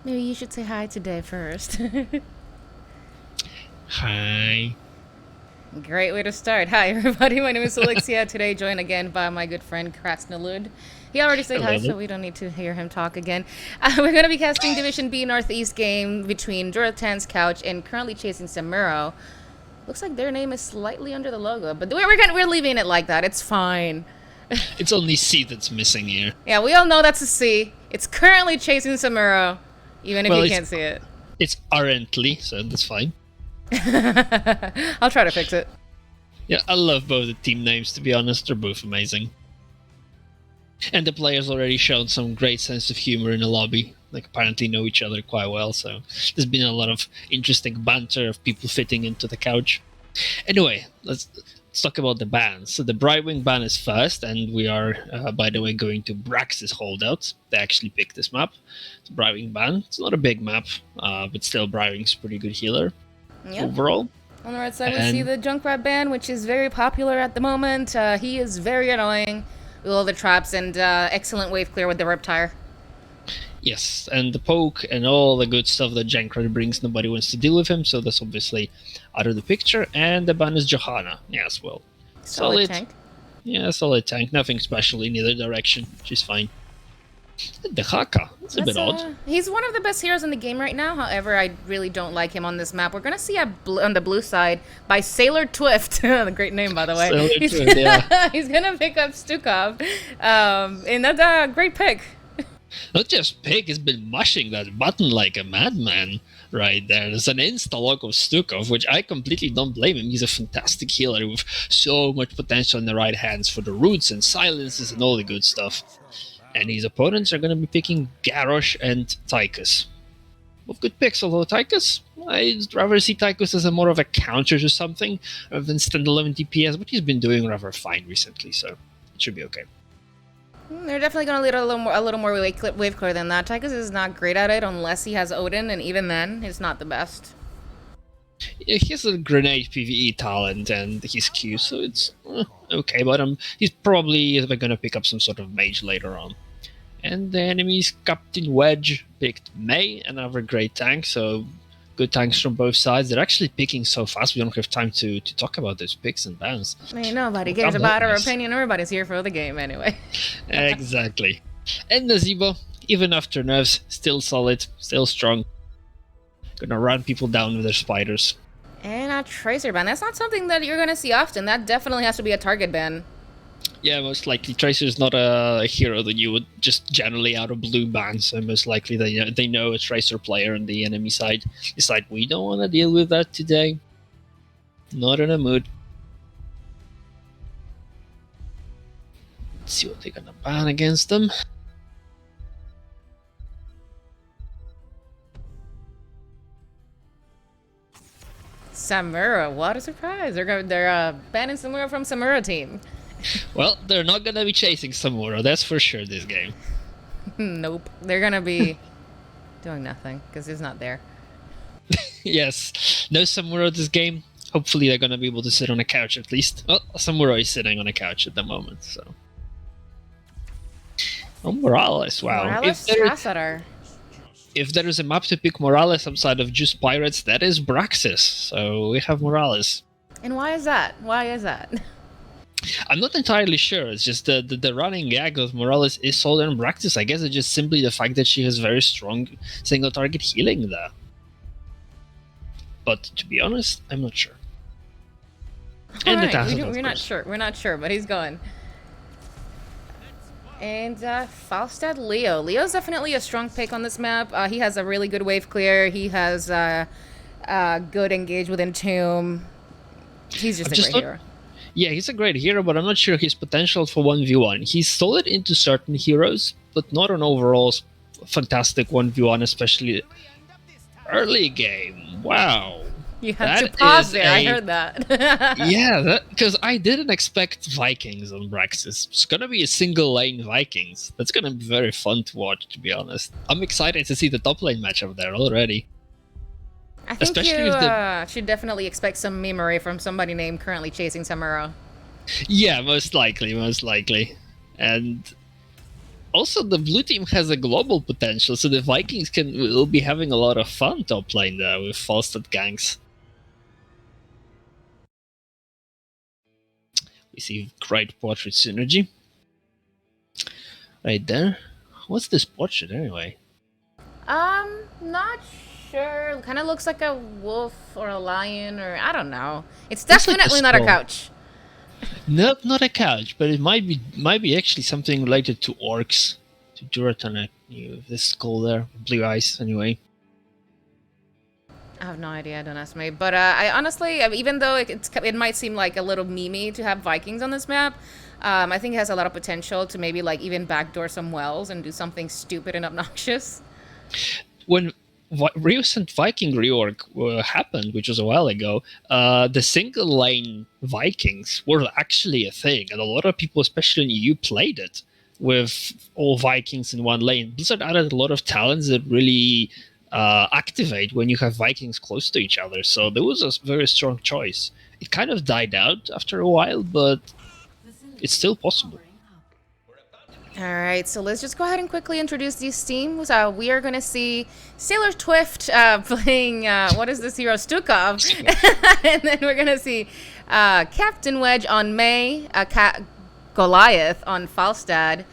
Maybe you should say hi today first. Hi. Great way to start. Hi, everybody. My name is Ellixya. Today, joined again by my good friend Krasnolud. He already said hi, Hello. so we don't need to hear him talk again. We're going to be casting Division B Northeast game between Durotan's Couch and currently chasing Samuro. Looks like their name is slightly under the logo, but we're leaving it like that. It's fine. It's only C that's missing here. Yeah, we all know that's a C. It's currently chasing Samuro, even if Well, you it's can't see it. it's currently, so that's fine. I'll try to fix it. Yeah, I love both the team names, to be honest. They're both amazing. And the players already shown some great sense of humor in the lobby. Like, apparently know each other quite well, so there's been a lot of interesting banter of people fitting into the couch. Anyway, let's talk about the bans. So the Brightwing ban is first, and we are, by the way, going to Brax's Holdout. They actually picked this map. It's Brightwing ban. It's not a big map, but still Brightwing's a pretty good healer Yep. overall. On the right side, we see And the Junkrat band, which is very popular at the moment. He is very annoying with all the traps and excellent wave clear with the Riptire. yes, and the poke and all the good stuff that Jankrat brings, nobody wants to deal with him, so that's obviously out of the picture. And the ban is Johanna. Yes, well, Solid solid. tank. Yeah, solid tank. Nothing special in either direction. She's fine. The Haka. That's a bit odd. He's one of the best heroes in the game right now. However, I really don't like him on this map. We're gonna see on the blue side by Sailor Twift. The great name, by the way. Sailor Twift, yeah. He's gonna pick up Stukov, and that's a great pick. Not just Pig has been mushing that button like a madman right there. There's an insta-lock of Stukov, which I completely don't blame him. He's a fantastic healer with so much potential in the right hands for the roots and silences and all the good stuff. And his opponents are going to be picking Garrosh and Tychus. Both good picks, although Tychus, I'd rather see Tychus as a more of a counter to something rather than standalone DPS, but he's been doing rather fine recently, so it should be okay. They're definitely going to lead a little more wave clear than that. Tychus is not great at it unless he has Odin, and even then, it's not the best. Yeah, he has a grenade PvE talent and his Q, so it's okay, but he's probably going to pick up some sort of mage later on. And the enemy's Captain Wedge picked Mei, another great tank, so good tanks from both sides. They're actually picking so fast, we don't have time to talk about those picks and bans. I mean, nobody cares about our opinion. Everybody's here for the game anyway. Exactly. And Nazeebo, even after nerfs, still solid, still strong. Gonna run people down with their spiders. And a Tracer ban. That's not something that you're going to see often. That definitely has to be a target ban. Yeah, most likely Tracer is not a hero that you would just generally out of blue ban, so most likely they know a Tracer player on the enemy side. It's like, we don't want to deal with that today. Not in a mood. Let's see what they're gonna ban against them. Samuro, what a surprise. They're banning Samuro from Samuro team. Well, they're not gonna be chasing Samuro, that's for sure this game. Nope. They're going to be doing nothing because he's not there. Yes, no Samuro this game. Hopefully they're gonna be able to sit on a couch at least. Oh, Samuro is sitting on a couch at the moment, so. Oh, Morales, wow. Morales Strassadar. If there is a map to pick Morales outside of Juice Pirates, that is Braxis. So we have Morales. And why is that? Why is that? I'm not entirely sure. It's just the running gag of Morales is Soldier and Braxis. I guess it's just simply the fact that she has very strong single target healing there. But to be honest, I'm not sure. And we're not sure. We're not sure, but he's going. And Falstad Leo. Leo's definitely a strong pick on this map. He has a really good wave clear. He has good engage with Entomb. He's just a great hero. Yeah, he's a great hero, but I'm not sure his potential for 1v1. He's solid into certain heroes, but not an overall fantastic 1v1, especially early game. Wow. You had to pause there. I heard that. Yeah, because I didn't expect Vikings on Braxis. It's gonna be a single lane Vikings. That's gonna be very fun to watch, to be honest. I'm excited to see the top lane matchup there already. I think you should definitely expect some memery from somebody named currently chasing Samuro. Yeah, most likely. And Also, the blue team has a global potential, so the Vikings will be having a lot of fun top lane there with Falstad ganks. We see great portrait synergy. Right there. What's this portrait anyway? Not sure. Kind of looks like a wolf or a lion, or I don't know. It's Looks like a definitely not a skull. couch. Not a couch, but it might be actually something related to orcs, to Durotan. This skull there, blue eyes. Anyway, I have no idea. Don't ask me. But I honestly, even though it might seem like a little memey to have Vikings on this map, I think it has a lot of potential to maybe like even backdoor some wells and do something stupid and obnoxious. when recent Viking reorg happened, which was a while ago, the single lane Vikings were actually a thing, and a lot of people, especially in EU, played it with all Vikings in one lane. Blizzard added a lot of talents that really activate when you have Vikings close to each other, so there was a very strong choice. It kind of died out after a while, but it's still possible. All right, so let's just go ahead and quickly introduce these teams. We are going to see Sailor Twift playing, what is this hero, Stukov. And then we're going to see Captain Wedge on May, Goliath on Falstad.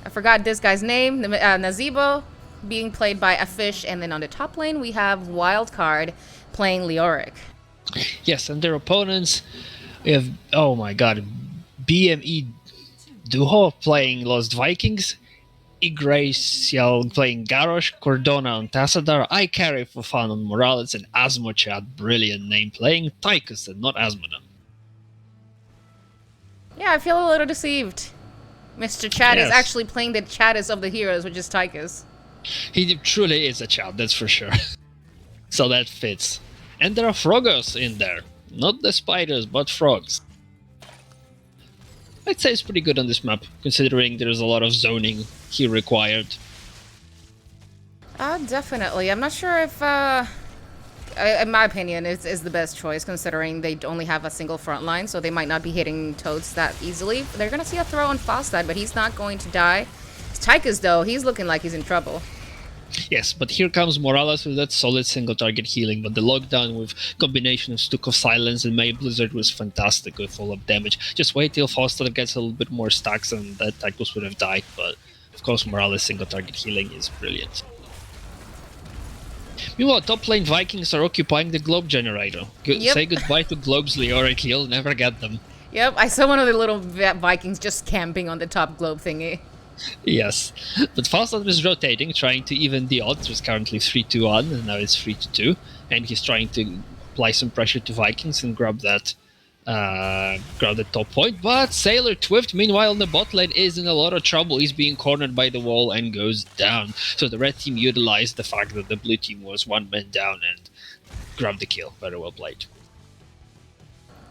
I forgot this guy's name, Nazeebo, being played by a fish. And then on the top lane, we have Wildcard playing Leoric. Yes, and their opponents, we have, oh my god, BME Duho playing Lost Vikings, Ellixya playing Garrosh, Cordona on Tassadar, I carry for fun on Morales, and Asmochat, brilliant name, playing Tychus and not Asmodon. Yeah, I feel a little deceived. Mr. Chad is Yes. actually playing the chattest of the heroes, which is Tychus. He truly is a Chat, that's for sure. So that fits. And there are Frogos in there. Not the spiders, but frogs. I'd say it's pretty good on this map, considering there's a lot of zoning here required. Definitely. I'm not sure if, in my opinion, is the best choice, considering they only have a single front line, so they might not be hitting toads that easily. They're going to see a throw on Falstad, but he's not going to die. Tychus, though, he's looking like he's in trouble. Yes, but here comes Morales with that solid single target healing, but the lockdown with combination of Stuck of Silence and May Blizzard was fantastic with follow-up damage. Just wait till Foster gets a little bit more stacks and that Tychus would have died, but of course Morales single target healing is brilliant. Meanwhile, top lane Vikings are occupying the globe generator. Yep. Say goodbye to globes, Leoric, you'll never get them. Yep, I saw one of the little Vikings just camping on the top globe thingy. Yes, but Falstad is rotating, trying to even the odds. It's currently 3-1, and now it's 3-2, and he's trying to apply some pressure to Vikings and grab the top point. But Sailor Twift, meanwhile, in the bot lane, is in a lot of trouble. He's being cornered by the wall and goes down. So the red team utilized the fact that the blue team was one man down and grabbed the kill. Very well played.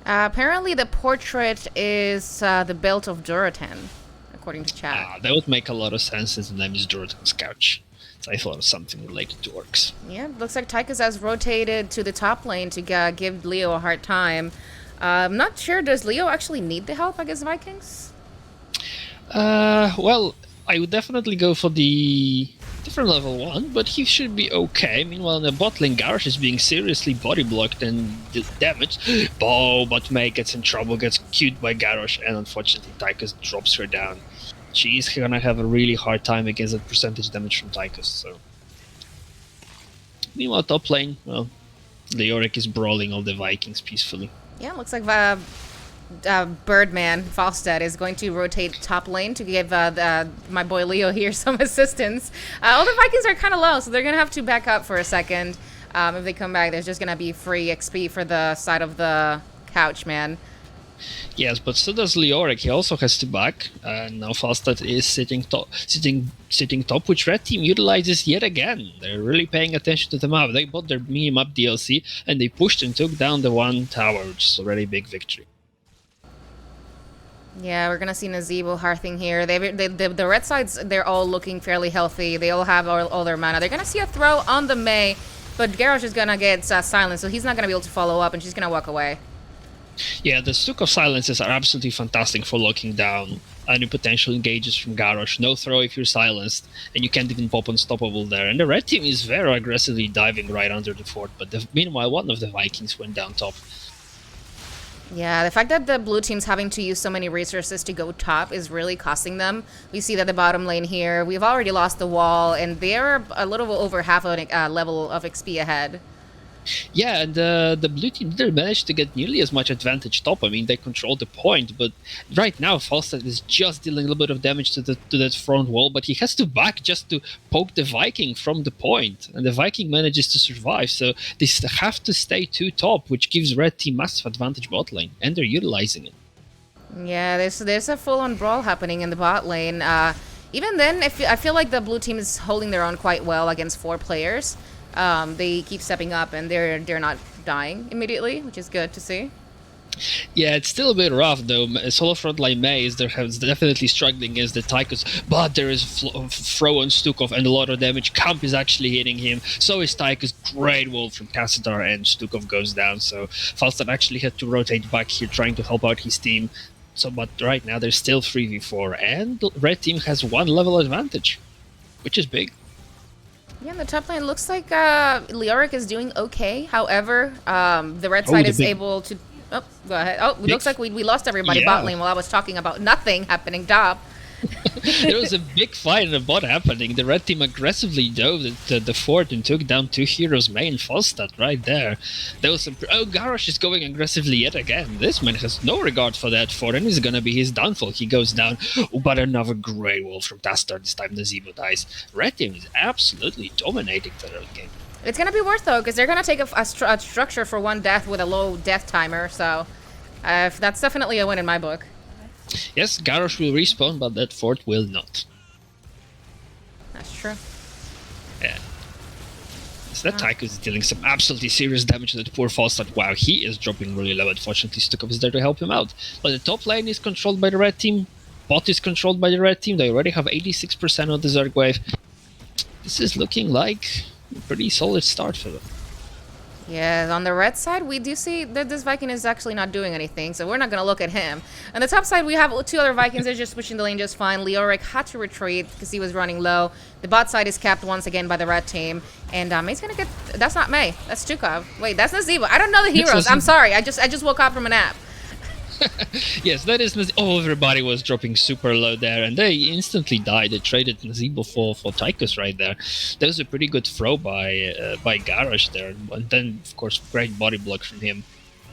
Apparently, the portrait is the belt of Durotan, according to chat. That would make a lot of sense since the name is Durotan's couch. So I thought of something related to orcs. Yeah, looks like Tychus has rotated to the top lane to give Leo a hard time. I'm not sure, does Leo actually need the help against Vikings? Well, I would definitely go for the different level 1, but he should be okay. Meanwhile, the bot lane Garrosh is being seriously body blocked and damaged. But May gets in trouble, gets queued by Garrosh, and unfortunately Tychus drops her down. She's gonna have a really hard time against that percentage damage from Tychus, so... Meanwhile, top lane, well, Leoric is brawling all the Vikings peacefully. Yeah, looks like Birdman Falstad is going to rotate top lane to give my boy Leo here some assistance. All the Vikings are kind of low, so they're going to have to back up for a second. If they come back, there's just going to be free XP for the side of the couch, man. Yes, but so does Leoric. He also has to back, and now Falstad is sitting top, which red team utilizes yet again. They're really paying attention to the map. They bought their mini-map DLC, and they pushed and took down the one tower, which is already a big victory. Yeah, we're gonna see Nazeebo hearthing here. The red sides, they're all looking fairly healthy. They all have all their mana. They're gonna see a throw on the May, but Garrosh is gonna get silenced, so he's not gonna be able to follow up, and she's gonna walk away. Yeah, the Stuck of Silences are absolutely fantastic for locking down any potential engages from Garrosh. No throw if you're silenced, and you can't even pop Unstoppable there. And the red team is very aggressively diving right under the fort, but meanwhile one of the Vikings went down top. Yeah, the fact that the blue team's having to use so many resources to go top is really costing them. We see that the bottom lane here, we've already lost the wall, and they're a little over half a level of XP ahead. Yeah, and the blue team didn't manage to get nearly as much advantage top. I mean, they controlled the point, but right now Falstad is just dealing a little bit of damage to that front wall, but he has to back just to poke the Viking from the point, and the Viking manages to survive, so they have to stay 2 top, which gives red team massive advantage bot lane, and they're utilizing it. Yeah, there's a full-on brawl happening in the bot lane. Even then, I feel like the blue team is holding their own quite well against 4 players. They keep stepping up, and they're not dying immediately, which is good to see. Yeah, it's still a bit rough though. Solo frontline May is definitely struggling against the Tychus, but there is throw on Stukov and a lot of damage. Camp is actually hitting him, so is Tychus. Great wall from Cassadar, and Stukov goes down, so Falstad actually had to rotate back here trying to help out his team. So, but right now they're still 3v4, and the red team has 1 level advantage, which is big. Yeah, in the top lane, looks like Leoric is doing okay. However, the red side is able to... Oh, go ahead. Oh, it looks like we lost everybody bot lane while I was talking about nothing happening top. There was a big fight in the bot happening. The red team aggressively dove the fort and took down 2 heroes, May and Falstad, right there. There was some... Oh, Garrosh is going aggressively yet again. This man has no regard for that fort, and it's gonna be his downfall. He goes down. Oh, but another great wall from Tastar. This time the Zebo dies. Red team is absolutely dominating the early game. It's gonna be worth though, because they're gonna take a structure for 1 death with a low death timer, so that's definitely a win in my book. Yes, Garrosh will respawn, but that fort will not. That's true. Yeah. So that Tychus is dealing some absolutely serious damage to that poor Falstad. Wow, he is dropping really low. Unfortunately, Stukov is there to help him out. But the top lane is controlled by the red team. Bot is controlled by the red team. They already have 86% of the Zerg wave. This is looking like a pretty solid start for them. Yeah, on the red side, we do see that this Viking is actually not doing anything, so we're not going to look at him. On the top side, we have 2 other Vikings. They're just pushing the lane just fine. Leoric had to retreat because he was running low. The bot side is capped once again by the red team. And May's going to get... That's not May. That's Stukov. Wait, that's Nazebo. I don't know the heroes. I'm sorry. I just woke up from a nap. Yes, that is... Oh, everybody was dropping super low there, and they instantly died. They traded Nazebo for Tychus right there. That was a pretty good throw by Garrosh there, and then, of course, great body block from him.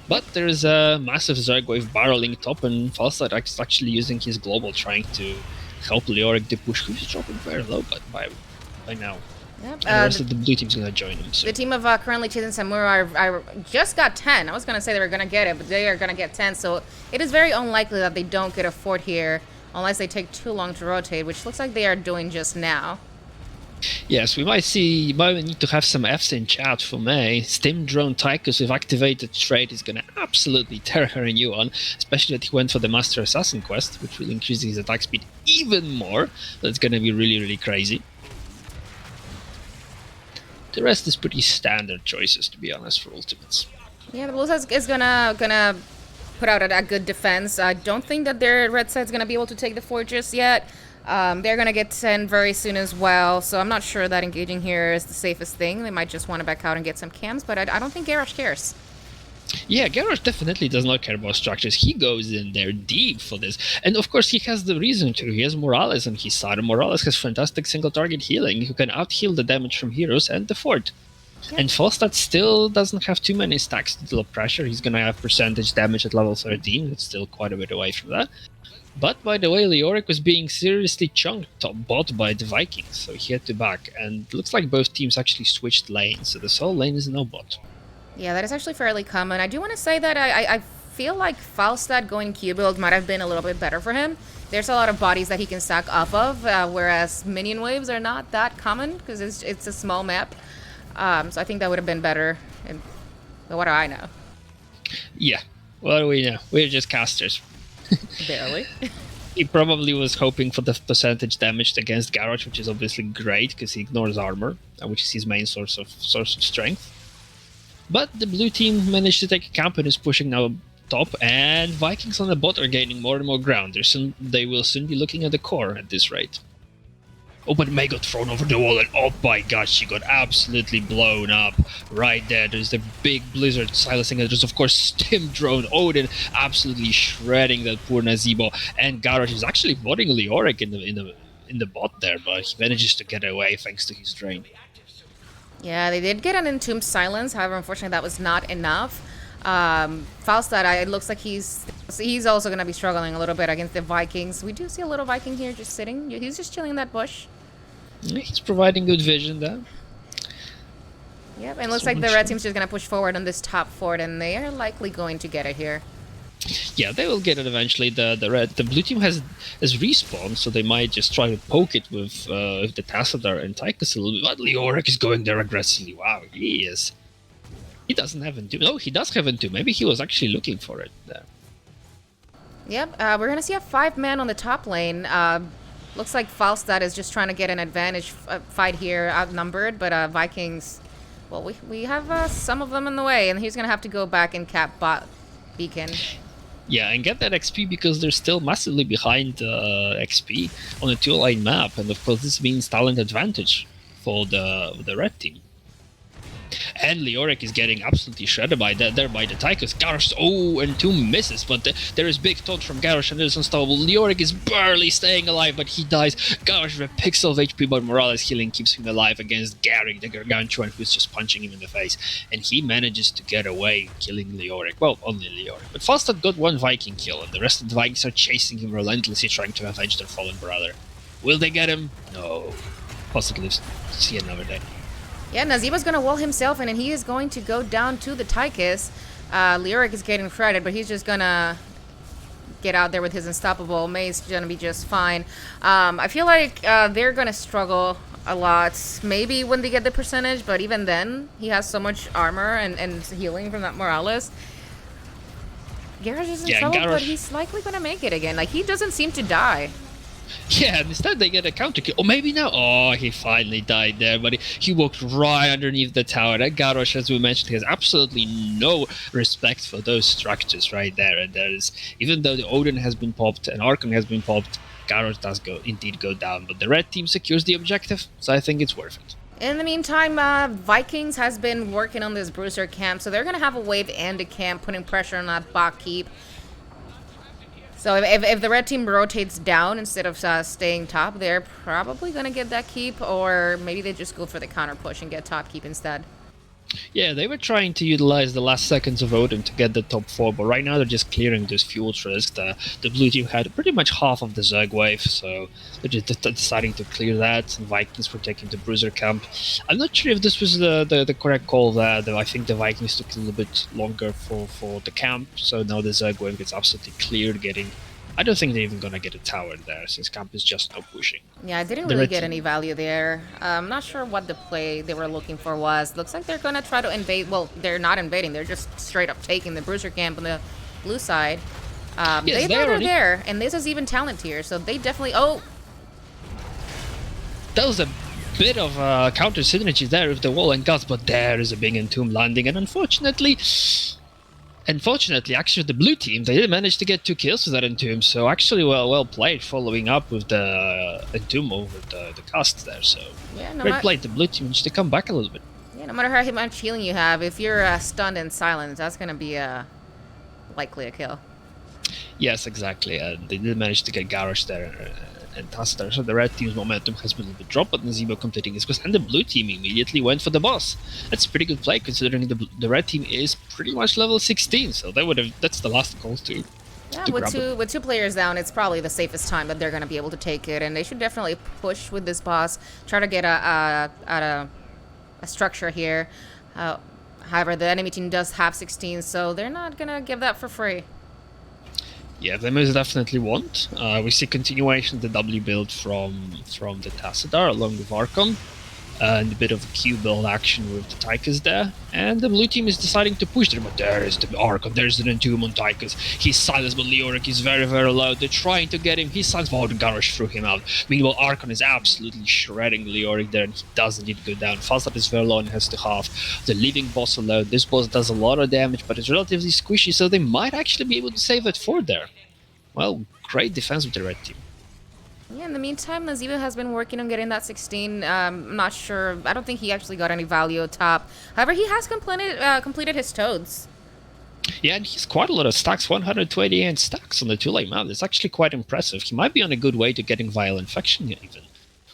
But there is a massive Zerg wave barreling top, and Falstad is actually using his global, trying to help Leoric to push. He's dropping very low by now. Yep. And the rest of the blue team's gonna join him. So. The team of currently chasing Samuro I just got 10. I was gonna say they were gonna get it, but they are gonna get 10. So it is very unlikely that they don't get a fort here, unless they take too long to rotate, which looks like they are doing just now. Yes, we might need to have some Fs in chat for May. Stim drone Tychus with activated trade is gonna absolutely tear her a new one, especially that he went for the Master Assassin quest, which will increase his attack speed even more. That's gonna be really, really crazy. The rest is pretty standard choices, to be honest, for ultimates. Yeah, the blue side is gonna put out a good defense. I don't think that their red side's gonna be able to take the fort just yet. They're gonna get 10 very soon as well, so I'm not sure that engaging here is the safest thing. They might just want to back out and get some cams, but I don't think Garrosh cares. Yeah, Garrosh definitely does not care about structures. He goes in there deep for this. And of course, he has the reason to. He has Morales on his side. And Morales has fantastic single-target healing. He can out-heal the damage from heroes and the fort. Yeah. And Falstad still doesn't have too many stacks to deal pressure. He's going to have percentage damage at level 13. It's still quite a bit away from that. But, by the way, Leoric was being seriously chunked top bot by the Vikings, so he had to back. And it looks like both teams actually switched lanes, so the solo lane is no bot. Yeah, that is actually fairly common. I do want to say that I feel like Falstad going Q build might have been a little bit better for him. There's a lot of bodies that he can stack off of, whereas minion waves are not that common because it's a small map. So I think that would have been better. But what do I know? Yeah, what do we know? We're just casters. Barely. He probably was hoping for the percentage damage against Garrosh, which is obviously great because he ignores armor, which is his main source of strength. But the blue team managed to take a camp and is pushing now top, and Vikings on the bot are gaining more and more ground. They will soon be looking at the core at this rate. Oh, but May got thrown over the wall, and oh my gosh, she got absolutely blown up right there. There's the big blizzard silencing it. There's, of course, Stim Drone. Odin absolutely shredding that poor Nazeebo. And Garrosh is actually botting Leoric in the bot there, but he manages to get away thanks to his drain. Yeah, they did get an Entombed Silence. However, unfortunately, that was not enough. Falstad, it looks like he's also going to be struggling a little bit against the Vikings. We do see a little Viking here just sitting. He's just chilling in that bush. He's providing good vision there. Yep, and it looks like the red team's just going to push forward on this top fort, and they are likely going to get it here. Yeah, they will get it eventually. The blue team has respawned, so they might just try to poke it with the Tassadar and Tychus a little bit. But Leoric is going there aggressively. Wow, he is. He doesn't have Entomb. No, he does have Entomb. Maybe he was actually looking for it there. Yep, we're going to see a 5-man on the top lane. Looks like Falstad is just trying to get an advantage fight here, outnumbered, but Vikings, well, we have some of them in the way, and he's going to have to go back and cap bot beacon. Yeah, and get that XP because they're still massively behind XP on a 2-line map, and of course this means talent advantage for the red team. And Leoric is getting absolutely shredded by the Tychus. Garrosh, and 2 misses, but there is big taunt from Garrosh and it's unstoppable. Leoric is barely staying alive, but he dies. Garrosh with a pixel of HP, but Morales healing keeps him alive against Gary, the Gargantuan, who's just punching him in the face. And he manages to get away, killing Leoric. Well, only Leoric. But Falstad got 1 Viking kill, and the rest of the Vikings are chasing him relentlessly, trying to avenge their fallen brother. Will they get him? No. Falstad lives to see another day. Yeah, Nazeebo's going to wall himself in, and he is going to go down to the Tychus. Leoric is getting shredded, but he's just going to get out there with his unstoppable. May's going to be just fine. I feel like they're going to struggle a lot, maybe when they get the percentage, but even then, he has so much armor and healing from that Morales. Garrosh is in trouble, but he's likely going to make it again. Like, he doesn't seem to die. Yeah, and instead they get a counter kill. Oh, maybe now. Oh, he finally died there, but he walked right underneath the tower. That Garrosh, as we mentioned, has absolutely no respect for those structures right there. And there is, even though the Odin has been popped and Archon has been popped, Garrosh does indeed go down. But the red team secures the objective, so I think it's worth it. In the meantime, Vikings has been working on this Bruiser camp, so they're going to have a wave and a camp, putting pressure on that bot keep. So if the red team rotates down instead of staying top, they're probably going to get that keep, or maybe they just go for the counter push and get top keep instead. Yeah, they were trying to utilize the last seconds of Odin to get the top 4, but right now they're just clearing this fuel risk. The blue team had pretty much half of the Zerg wave, so they're just deciding to clear that, and Vikings were taking the Bruiser camp. I'm not sure if this was the correct call there. I think the Vikings took a little bit longer for the camp, so now the Zerg wave gets absolutely cleared, I don't think they're even going to get a tower there, since camp is just no pushing. Yeah, I didn't really get any value there. I'm not sure what the play they were looking for was. Looks like they're going to try to invade. Well, they're not invading. They're just straight up taking the Bruiser camp on the blue side. Yes, they're there, and this is even talent tier, so they definitely... Oh! That was a bit of counter synergy there with the wall and guts, but there is a big Entomb landing, and unfortunately, actually, the blue team, they did manage to get 2 kills with that Entomb, so actually well played, following up with the Entomb over the cast there, so yeah, great play. The blue team just to come back a little bit. Yeah, no matter how much healing you have, if you're stunned and silenced, that's going to be likely a kill. Yes, exactly. They did manage to get Garrosh there and Tassadar, so the red team's momentum has been a little bit dropped, but Nazeebo completing his quest, and the blue team immediately went for the boss. That's a pretty good play, considering the red team is pretty much level 16, so that's the last call too. Yeah, with 2 players down, it's probably the safest time that they're going to be able to take it, and they should definitely push with this boss, try to get a structure here. However, the enemy team does have 16, so they're not going to give that for free. Yeah, they most definitely won't. We see continuation of the W build from the Tassadar along with Archon. and a bit of a Q build action with the Tychus there. And the blue team is deciding to push there, but there is the Archon, there's the Entomb on Tychus. He's silenced, but Leoric is very, very low. They're trying to get him. He's silenced, but the Garrosh threw him out. Meanwhile, Archon is absolutely shredding Leoric there, and he doesn't need to go down. Falstad is very low and has to halve. They're leaving boss alone. This boss does a lot of damage, but it's relatively squishy, so they might actually be able to save that fort there. Well, great defense with the red team. Yeah, in the meantime, Nazeebo has been working on getting that 16. I'm not sure. I don't think he actually got any value top. However, he has completed his toads. Yeah, and he's quite a lot of stacks, 128 stacks on the 2-lane map. It's actually quite impressive. He might be on a good way to getting Vial Infection even,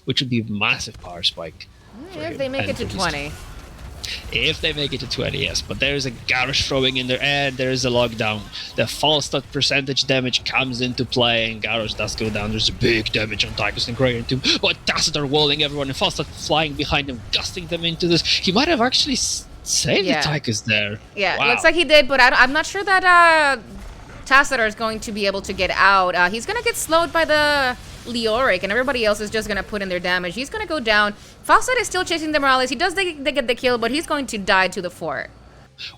which would be a massive power spike. If they make it to 20. If they make it to 20, yes. But there's a Garrosh throwing in there, and there's a lockdown. The Falstad percentage damage comes into play, and Garrosh does go down. There's a big damage on Tychus and Great Entomb, but Tacit are walling everyone, and Falstad flying behind them, gusting them into this. He might have actually saved the Tychus there. Yeah, wow. Looks like he did, but I'm not sure that Tacitor is going to be able to get out. He's going to get slowed by the Leoric, and everybody else is just going to put in their damage. He's going to go down. Falstad is still chasing the Morales. He does get the kill, but he's going to die to the fort.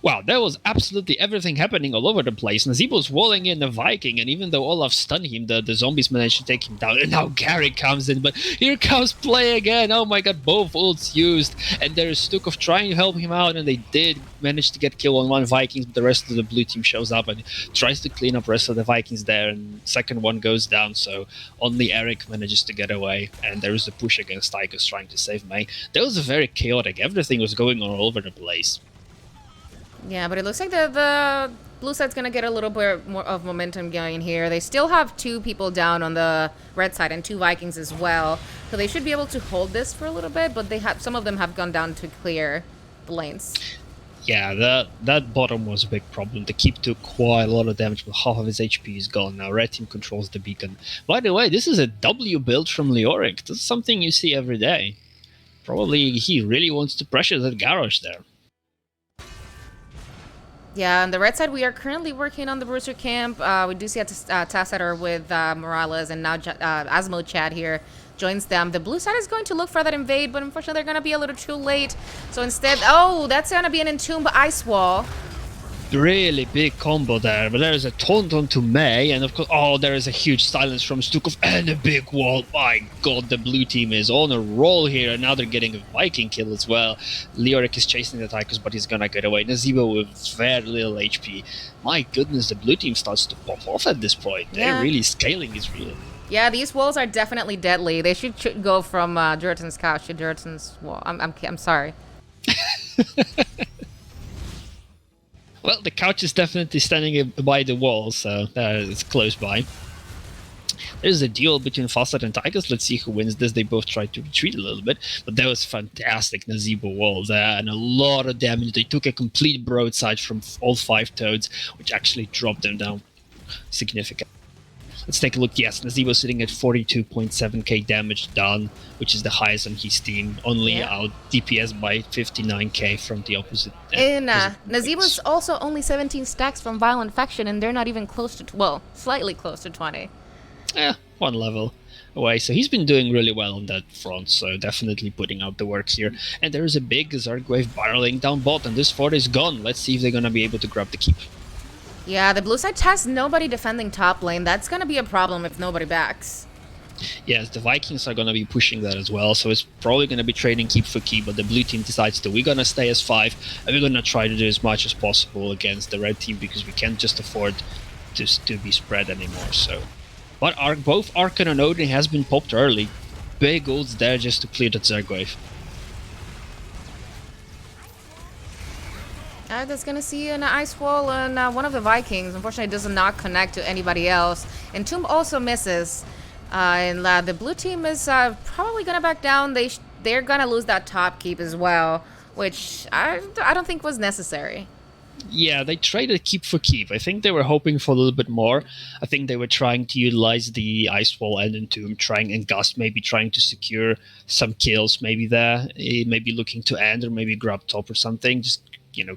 Wow, there was absolutely everything happening all over the place. Nazeebo's walling in the Viking, and even though Olaf stunned him, the zombies managed to take him down. And now Gary comes in, but here comes play again. Oh my god, both ults used. And there's Stukov trying to help him out, and they did manage to get kill on one Viking, but the rest of the blue team shows up and tries to clean up the rest of the Vikings there, and second one goes down, so only Eric manages to get away. And there is a push against Tychus trying to save May. That was very chaotic. Everything was going on all over the place. Yeah, but it looks like the blue side's going to get a little bit more of momentum going here. They still have 2 people down on the red side and 2 Vikings as well. So they should be able to hold this for a little bit, but some of them have gone down to clear the lanes. Yeah, that bottom was a big problem. The Keep took quite a lot of damage, but half of his HP is gone now. Red team controls the beacon. By the way, this is a W build from Leoric. This is something you see every day. Probably he really wants to pressure that Garrosh there. Yeah, on the red side, we are currently working on the Bruiser camp. We do see a Tacitor with Morales, and now Asmo Chad here joins them. The blue side is going to look for that invade, but unfortunately they're going to be a little too late. So instead, oh, that's going to be an Entomb Ice Wall. Really big combo there, but there is a taunt onto May, and of course, oh, there is a huge silence from Stukov and a big wall. My god, the blue team is on a roll here, and now they're getting a Viking kill as well. Leoric is chasing the Tychus, but he's gonna get away. Nazeebo with very little HP. My goodness, the blue team starts to pop off at this point. Yeah. They're really scaling is real. Yeah, these walls are definitely deadly. They should go from Durotan's couch to Durotan's wall. I'm sorry. Well, the couch is definitely standing by the wall, so it's close by. There's a duel between Falstad and Tychus. Let's see who wins this. They both tried to retreat a little bit, but that was fantastic Nazeebo wall there, and a lot of damage. They took a complete broadside from all 5 toads, which actually dropped them down significantly. Let's take a look. Yes, Nazeebo sitting at 42.7k damage done, which is the highest on his team. Only out DPS by 59k from the opposite. And Nazeebo's also only 17 stacks from Vial Infection, and they're not even close to, well, slightly close to 20. Yeah, 1 level away. So he's been doing really well on that front, so definitely putting out the work here. And there is a big Zerg wave barreling down bot, and this fort is gone. Let's see if they're going to be able to grab the keep. Yeah, the blue side has nobody defending top lane. That's going to be a problem if nobody backs. Yes, the Vikings are going to be pushing that as well, so it's probably going to be trading keep for keep, but the blue team decides that we're going to stay as 5, and we're going to try to do as much as possible against the red team, because we can't just afford to be spread anymore. So, but both Archon and Odin has been popped early. Big ults there just to clear that Zerg wave. That's going to see an Ice Wall on one of the Vikings. Unfortunately, it does not connect to anybody else. And Tomb also misses. And the blue team is probably going to back down. They're going to lose that top keep as well, which I don't think was necessary. Yeah, they traded keep for keep. I think they were hoping for a little bit more. I think they were trying to utilize the Ice Wall and Entomb, trying and Gust, maybe trying to secure some kills maybe there. Maybe looking to end or maybe grab top or something. Just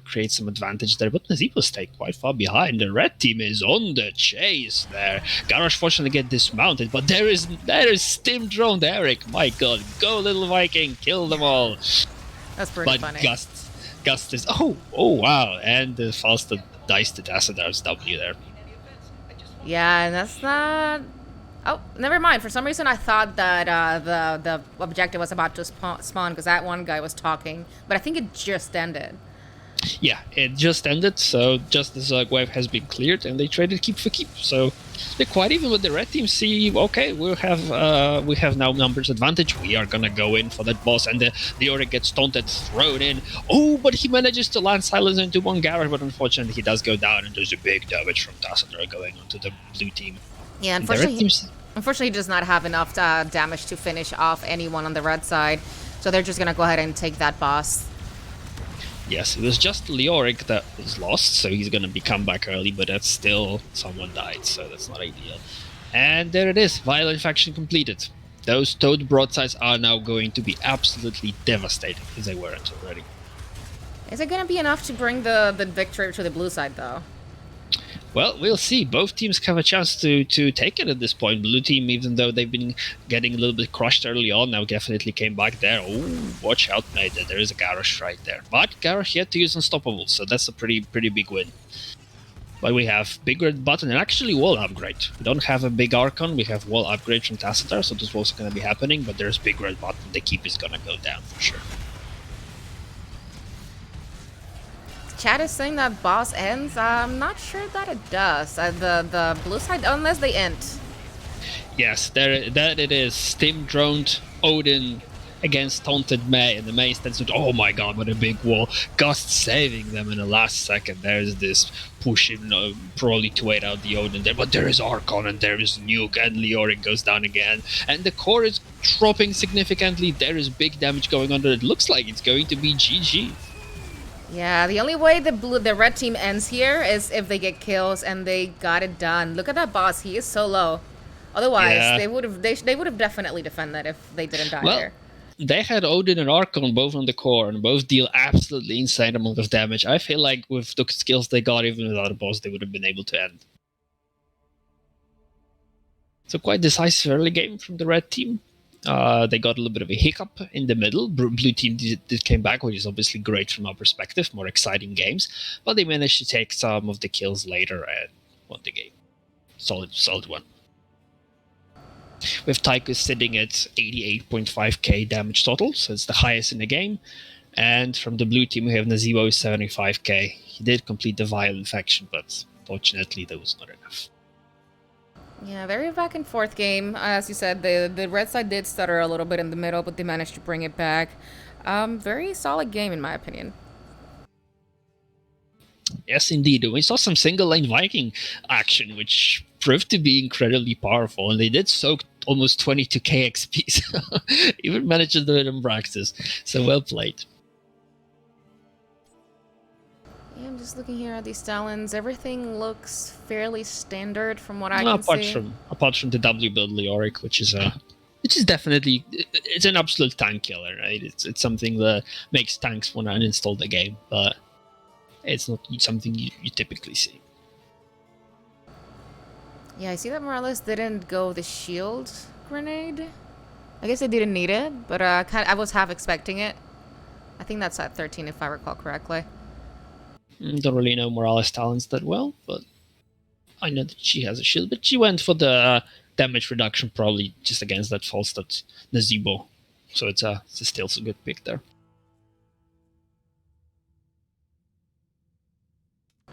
create some advantage there. But Nazeebo stay quite far behind. The red team is on the chase there. Garrosh fortunately get dismounted, but there is Stim droned Eric. My god, go little Viking, kill them all. That's pretty But funny. Gust is oh wow, and the faster dice to Tassadar's W there. Yeah, and that's not. Oh, never mind. For some reason, I thought that the objective was about to spawn because that one guy was talking, but I think it just ended. Yeah, it just ended, so just the Zerg wave has been cleared, and they traded keep for keep. So they're quite even with the red team. See, okay, we have now numbers advantage. We are gonna go in for that boss, and the Leoric gets taunted, thrown in. Oh, but he manages to land silence into one Garrosh, but unfortunately he does go down, and there's a big damage from Tassadar going onto the blue team. Yeah, unfortunately, he does not have enough damage to finish off anyone on the red side, so they're just gonna go ahead and take that boss. Yes, it was just Leoric that was lost, so he's gonna be come back early, but that's still someone died, so that's not ideal. And there it is, Vial Infection completed. Those Toad broadsides are now going to be absolutely devastating, as they weren't already. Is it gonna be enough to bring the victory to the blue side, though? Well, we'll see. Both teams have a chance to take it at this point. Blue team, even though they've been getting a little bit crushed early on, now definitely came back there. Oh, watch out, mate. There is a Garrosh right there. But Garrosh yet to use Unstoppable, so that's a pretty big win. But we have big red button and actually wall upgrade. We don't have a big Archon, we have wall upgrade from Tassadar, so this wall's going to be happening, but there's big red button. The keep is going to go down for sure. Chat is saying that boss ends. I'm not sure that it does. The blue side, unless they end. Yes, that it is. Stim droned Odin against taunted May, and the May stands with, oh my god, what a big wall. Gust saving them in the last second. There's this pushing, probably to wait out the Odin there, but there is Archon and there is Nuke, and Leoric goes down again, and the core is dropping significantly. There is big damage going on. It looks like it's going to be GG. Yeah, the only way the red team ends here is if they get kills and they got it done. Look at that boss; he is so low. Otherwise, Yeah. they would have definitely defended if they didn't die there. They had Odin and Archon both on the core, and both deal absolutely insane amount of damage. I feel like with the skills they got, even without a boss, they would have been able to end. So quite decisive early game from the red team. They got a little bit of a hiccup in the middle. Blue team did came back, which is obviously great from our perspective, more exciting games. But they managed to take some of the kills later and won the game. Solid one. With Tychus sitting at 88.5k damage total, so it's the highest in the game. And from the blue team, we have Nazeebo with 75k. He did complete the Vial Infection, but fortunately, that was not enough. Yeah, very back and forth game. As you said, the red side did stutter a little bit in the middle, but they managed to bring it back. Very solid game, in my opinion. Yes, indeed. We saw some single lane Viking action, which proved to be incredibly powerful, and they did soak almost 22k XP, so even managed to do it in practice. So well played. Yeah, I'm just looking here at these talents. Everything looks fairly standard from what I can see. Apart from the W build Leoric, which is definitely it's an absolute tank killer, right? It's something that makes tanks want to uninstall the game, but it's not something you typically see. Yeah, I see that Morales didn't go the shield grenade. I guess they didn't need it, but I was half expecting it. I think that's at 13 if I recall correctly. Don't really know Morales' talents that well, but I know that she has a shield. But she went for the damage reduction, probably just against that false that Nazeebo. So it's still a good pick there.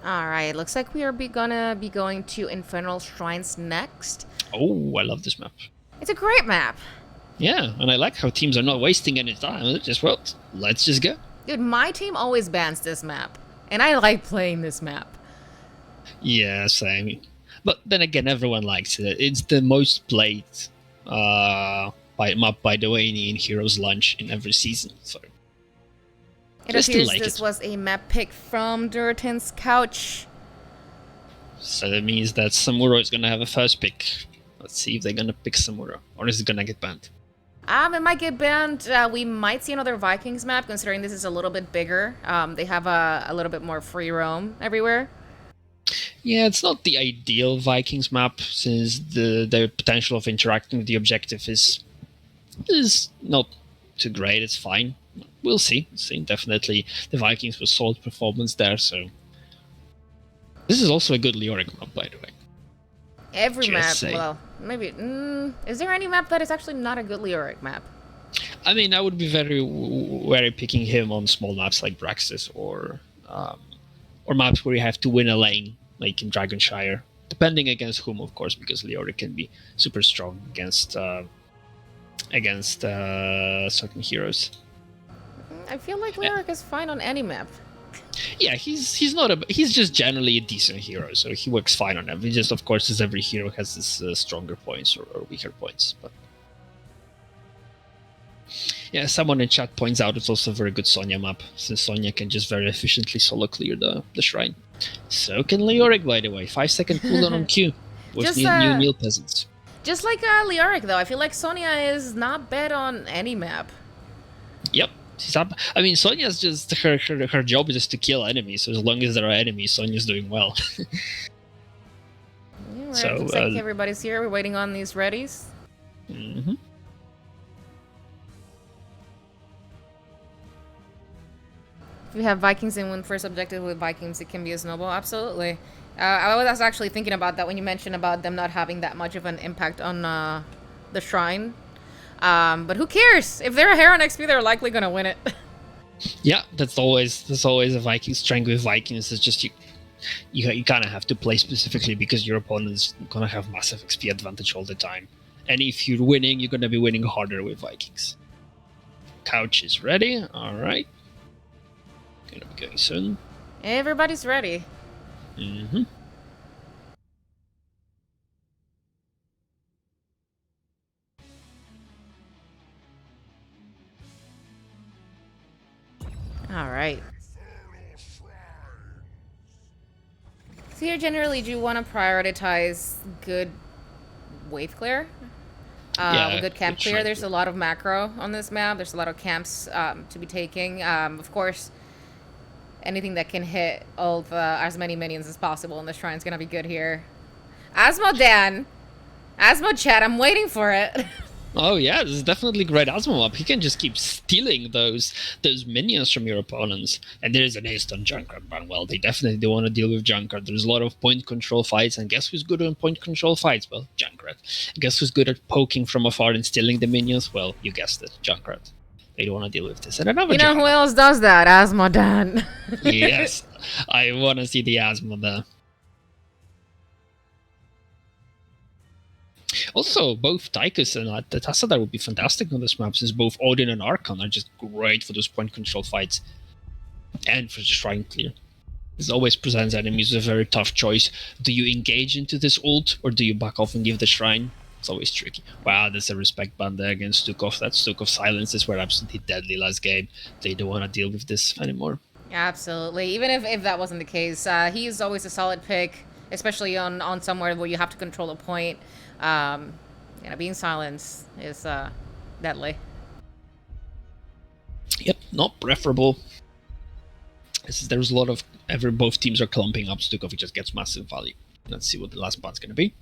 Alright, looks like we are gonna be going to Infernal Shrines next. Oh, I love this map. It's a great map. Yeah, and I like how teams are not wasting any time. They're just, well, let's just go. Dude, my team always bans this map. And I like playing this map. Yeah, same. But then again, everyone likes it. It's the most played map by Delaney in Heroes Lunch in every season. So it appears this was a map pick from Durotan's couch. So that means that Samuro is going to have a first pick. Let's see if they're going to pick Samuro. Or is it going to get banned? It might get banned. We might see another Vikings map, considering this is a little bit bigger. They have a little bit more free roam everywhere. Yeah, it's not the ideal Vikings map, since the potential of interacting with the objective is not too great. It's fine. We'll see. Definitely, the Vikings with solid performance there. So this is also a good Leoric map, by the way. Every Just map, saying. well, maybe. Is there any map that is actually not a good Leoric map? I mean, I would be very picking him on small maps like Braxis or maps where you have to win a lane, like in Dragonshire, depending against whom, of course, because Leoric can be super strong against certain heroes. I feel like Leoric is fine on any map. Yeah, he's not he's just generally a decent hero, so he works fine on every. Just of course, as every hero has his stronger points or weaker points, but yeah, someone in chat points out it's also a very good Sonya map, since Sonya can just very efficiently solo clear the shrine. So can Leoric, by the way. 5-second cooldown on Q with Just, new Neil peasants. Just like Leoric, though, I feel like Sonya is not bad on any map. Yep. She's up. I mean, Sonya's just her job is just to kill enemies. So as long as there are enemies, Sonya's doing well. Yeah, right. So, Looks like everybody's here. We're waiting on these readies. Mm-hmm. If we have Vikings and win first objective with Vikings, it can be a snowball. Absolutely. I was actually thinking about that when you mentioned about them not having that much of an impact on the shrine. But who cares? If they're a hero next XP, they're likely gonna win it. Yeah, that's always a Viking strength with Vikings. It's just you kind of have to play specifically because your opponent's gonna have massive XP advantage all the time, and if you're winning, you're gonna be winning harder with Vikings. Couch is ready. All right, gonna be going soon. Everybody's ready. Mm-hmm. All right. So here, generally, do you want to prioritize good wave clear? Yeah, good camp good clear. shrine There's clear. a lot of macro on this map. There's a lot of camps to be taking. Of course, anything that can hit all of as many minions as possible in the shrine is gonna be good here. Asmodan, Asmochat, I'm waiting for it. Oh yeah, this is definitely great Asmo map. He can just keep stealing those minions from your opponents. And there is an ace on Junkrat ban. Well, they definitely don't want to deal with Junkrat. There's a lot of point control fights, and guess who's good on point control fights? Well, Junkrat. Guess who's good at poking from afar and stealing the minions? Well, you guessed it, Junkrat. They don't want to deal with this. And another You know Junkrat. who else does that? Asmodan. Yes, I want to see the Asmo there. Also, both Tychus and Tassadar would be fantastic on this map, since both Odin and Archon are just great for those point control fights and for the shrine clear. This always presents enemies with a very tough choice. Do you engage into this ult, or do you back off and give the shrine? It's always tricky. Wow, there's a respect ban there against Stukov. That Stukov silences were absolutely deadly last game. They don't want to deal with this anymore. Absolutely. Even if that wasn't the case, he's always a solid pick, especially on somewhere where you have to control a point. Being silenced is deadly. Yep, not preferable. There's a lot of both teams are clumping up Stukov. It just gets massive value. Let's see what the last part's gonna be.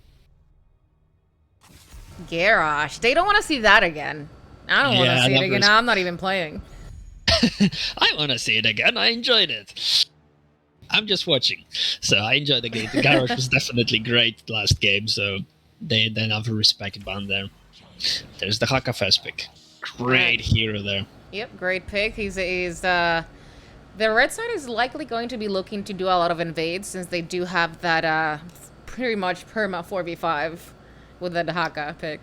Garrosh. They don't want to see that again. I don't want to see it again. I'm not even playing. I want to see it again. I enjoyed it. I'm just watching. So I enjoyed the game. The Garrosh was definitely great last game, so they then have a respect ban there. There's the Hakafest pick. Great hero there. Yep, great pick. The red side is likely going to be looking to do a lot of invades, since they do have that pretty much perma 4v5 with the Haka pick.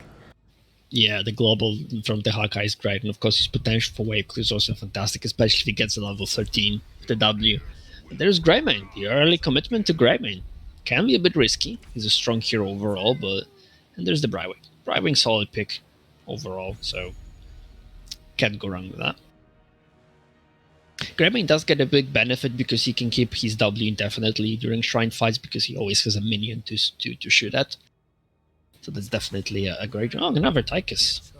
Yeah, the global from the Haka is great, and of course his potential for wave clear is also fantastic, especially if he gets a level 13 with the W. But there's Greymane. The early commitment to Greymane can be a bit risky. He's a strong hero overall, and there's the Brywing. Brywing solid pick overall, so can't go wrong with that. Greymane does get a big benefit because he can keep his W indefinitely during shrine fights, because he always has a minion to shoot at. So that's definitely a great... Oh, another Tychus.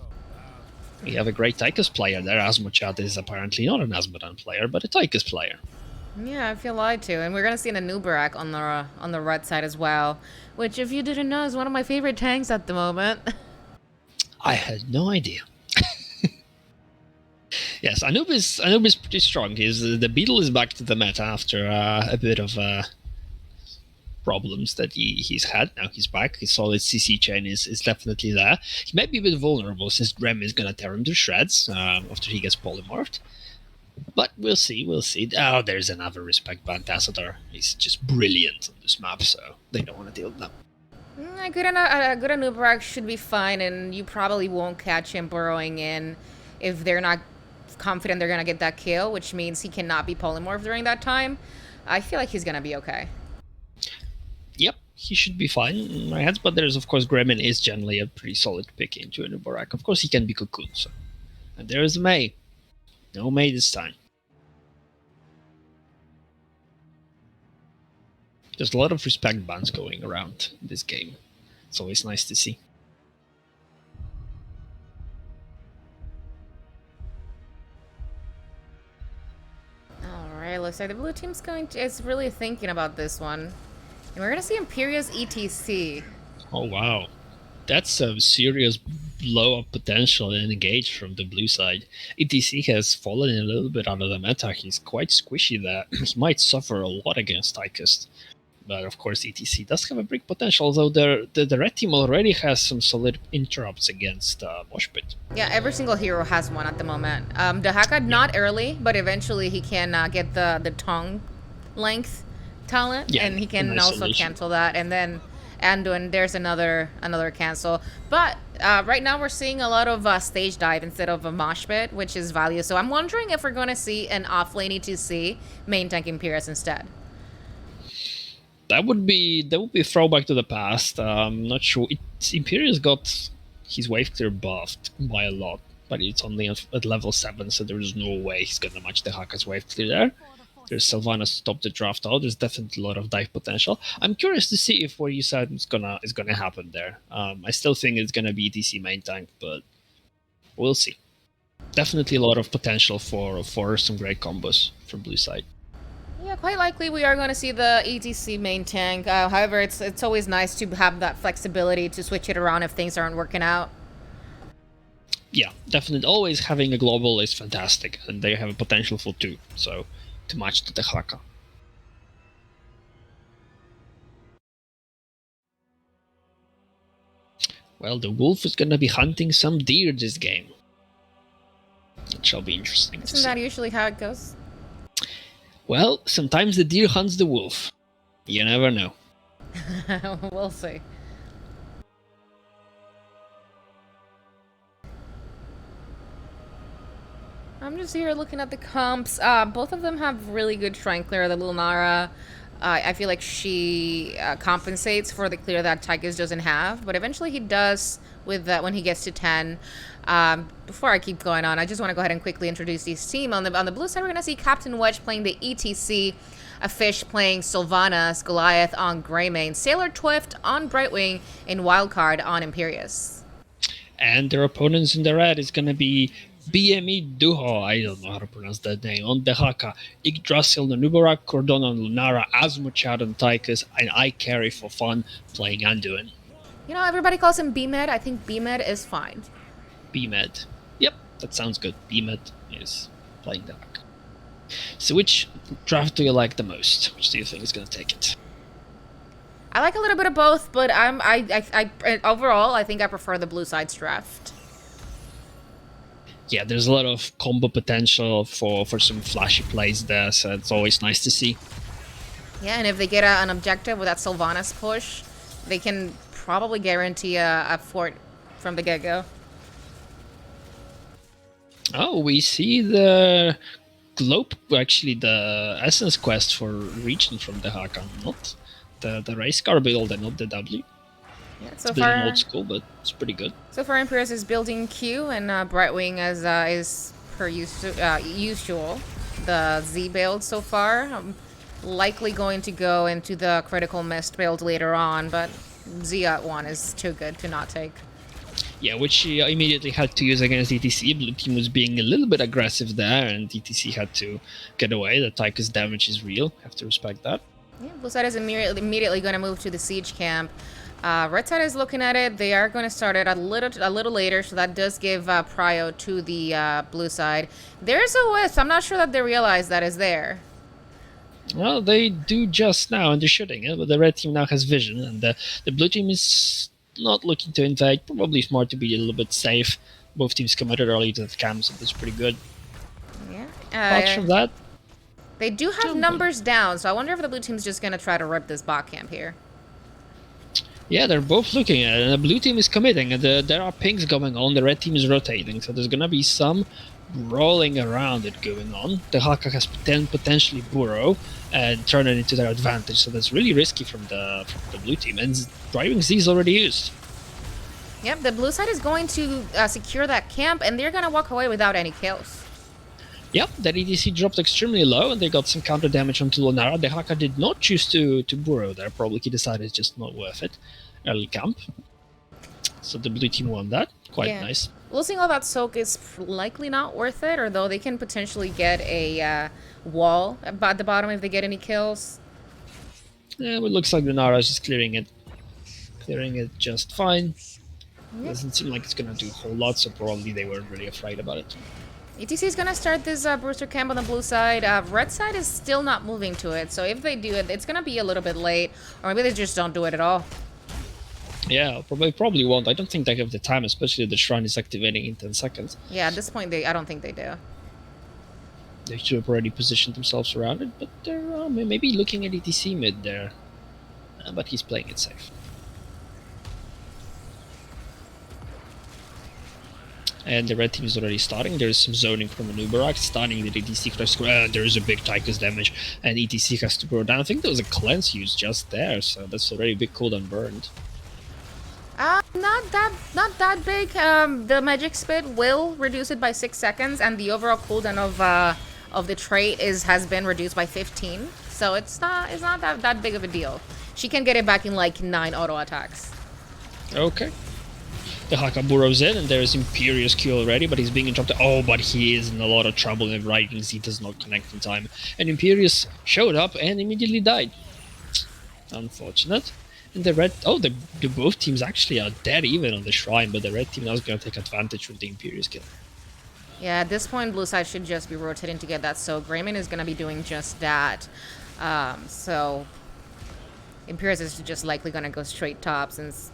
We have a great Tychus player there. Asmochat is apparently not an Asmodan player, but a Tychus player. Yeah, I feel lied to, and we're gonna see an Anubarak on the red side as well, which, if you didn't know, is one of my favorite tanks at the moment. I had no idea. Yes, Anubis pretty strong. The Beetle is back to the meta after a bit of problems that he's had. Now he's back. His solid CC chain is definitely there. He might be a bit vulnerable since Grem is gonna tear him to shreds after he gets polymorphed. But we'll see, we'll see. Oh, there's another Respect Bantassador. He's just brilliant on this map, so they don't want to deal with that. A good Anubarak should be fine, and you probably won't catch him burrowing in if they're not confident they're gonna get that kill, which means he cannot be polymorphed during that time. I feel like he's gonna be okay. Yep, he should be fine in my head, but there's, of course, Gremlin is generally a pretty solid pick into Anubarak. Of course, he can be Cocoon, so. And there's May. No May this time. There's a lot of Respect bans going around in this game. It's always nice to see. Alright, looks like the blue team's is really thinking about this one. And we're gonna see Imperia's ETC. Oh wow. That's a serious blow of potential and engage from the blue side. ETC has fallen a little bit out of the meta. He's quite squishy there. He might suffer a lot against Tychus. But of course, ETC does have a big potential, although the red team already has some solid interrupts against Moshpit. Yeah, every single hero has one at the moment. Dahaka, not early, but eventually he can get the tongue length talent, and he can also cancel that. And then Anduin, there's another cancel. But right now we're seeing a lot of stage dive instead of a mosh pit, which is value. So I'm wondering if we're going to see an off-lane ETC main tank Imperius instead. That would be a throwback to the past. I'm not sure. Imperius got his wave clear buffed by a lot, but it's only at level 7, so there's no way he's gonna match the Haka's wave clear there. There's Sylvanas to stop the draft out. There's definitely a lot of dive potential. I'm curious to see if what you said is gonna happen there. I still think it's gonna be ETC main tank, but we'll see. Definitely a lot of potential for some great combos from blue side. Yeah, quite likely we are going to see the ETC main tank. However, it's always nice to have that flexibility to switch it around if things aren't working out. Yeah, definitely. Always having a global is fantastic, and they have a potential for 2, so to match to the Haka. Well, the wolf is going to be hunting some deer this game. It shall be interesting. Isn't that usually how it goes? Well, sometimes the deer hunts the wolf. You never know. We'll see. I'm just here looking at the comps. Both of them have really good shrine clear. The little Nara, I feel like she compensates for the clear that Tychus doesn't have, but eventually he does with that when he gets to 10. Before I keep going on, I just want to go ahead and quickly introduce this team. On the blue side, we're going to see Captain Wedge playing the ETC, a Fish playing Sylvanas, Goliath on Greymane, Sailor Twift on Brightwing, and Wildcard on Imperius. And their opponents in the red is going to be BME Duho, I don't know how to pronounce that name, on the Haka, Yggdrasil, Nanubarak, Cordon on Lunara, Asmochat on Tychus, and I carry for fun playing Anduin. You know, everybody calls him BMed. I think BMed is fine. BMed. Yep, that sounds good. BMed is playing the Haka. So which draft do you like the most? Which do you think is going to take it? I like a little bit of both, but overall, I think I prefer the blue side's draft. Yeah, there's a lot of combo potential for some flashy plays there, so it's always nice to see. Yeah, and if they get an objective with that Sylvanas push, they can probably guarantee a fort from the get-go. Oh, we see the globe, actually the essence quest for region from the Haka, not the race car build and not the W. Yeah, it's a bit old school, but it's pretty good. So far, Imperius is building Q, and Brightwing is per usual. The Z build so far. I'm likely going to go into the critical mist build later on, but Z at 1 is too good to not take. Yeah, which he immediately had to use against ETC. Blue team was being a little bit aggressive there, and ETC had to get away. The Tycho's damage is real. Have to respect that. Yeah, blue side is immediately going to move to the siege camp. Red side is looking at it. They are going to start it a little later, so that does give prio to the blue side. There's a wisp. I'm not sure that they realize that is there. Well, they do just now, and they're shooting it, but the red team now has vision, and the blue team is not looking to invade. Probably smart to be a little bit safe. Both teams committed early to the camp, so that's pretty good. Yeah. Apart from that, they do have numbers down, so I wonder if the blue team's just going to try to rip this bot camp here. yeah, they're both looking at it, and the blue team is committing, and there are pings going on. The red team is rotating, so there's gonna be some rolling around it going on. The Haka has potentially burrow and turn it into their advantage, so that's really risky from the blue team. And driving Z is already used. Yep, the blue side is going to secure that camp, and they're going to walk away without any kills. Yep, that EDC dropped extremely low, and they got some counter damage onto Lunara. The Haka did not choose to burrow there. Probably he decided it's just not worth it. Early camp. So the blue team won that. Quite nice. Losing all that soak is likely not worth it, although they can potentially get a wall at the bottom if they get any kills. Yeah, it looks like Lunara is just clearing it. Clearing it just fine. Doesn't seem like it's gonna do a whole lot, so probably they weren't really afraid about it. ETC is gonna start this Brewster camp on the blue side. Red side is still not moving to it, so if they do it, it's gonna be a little bit late, or maybe they just don't do it at all. Yeah, probably won't. I don't think they have the time, especially the shrine is activating in 10 seconds. Yeah, at this point, I don't think they do. They should have already positioned themselves around it, but they're maybe looking at ETC mid there. But he's playing it safe. And the red team is already starting. There is some zoning from the Nubarak, starting the ETC crash square. There is a big Tychus damage, and ETC has to burn down. I think there was a cleanse used just there, so that's already a big cooldown burned. Not that big. The magic spit will reduce it by 6 seconds, and the overall cooldown of the trait has been reduced by 15. So it's not that big of a deal. She can get it back in like 9 auto attacks. Okay. The Haka burrows in, and there is Imperious Q already, but he's being interrupted. Oh, but he is in a lot of trouble if Rising Z does not connect in time. And Imperious showed up and immediately died. Unfortunate. And the red... Oh, the both teams actually are dead even on the shrine, but the red team now is going to take advantage with the Imperious kill. Yeah, at this point, blue side should just be rotating to get that, so Grayman is going to be doing just that. So Imperious is just likely going to go straight top since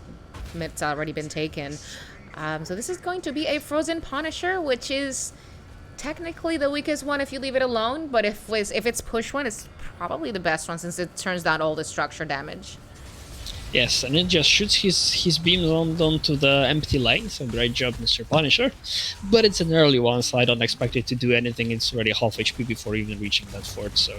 mid's already been taken. So this is going to be a Frozen Punisher, which is technically the weakest one if you leave it alone, but if it's push one, it's probably the best one since it turns down all the structure damage. Yes, and it just shoots his beams onto the empty lane, so great job, Mr. Punisher. But it's an early one, so I don't expect it to do anything. It's already half HP before even reaching that fort, so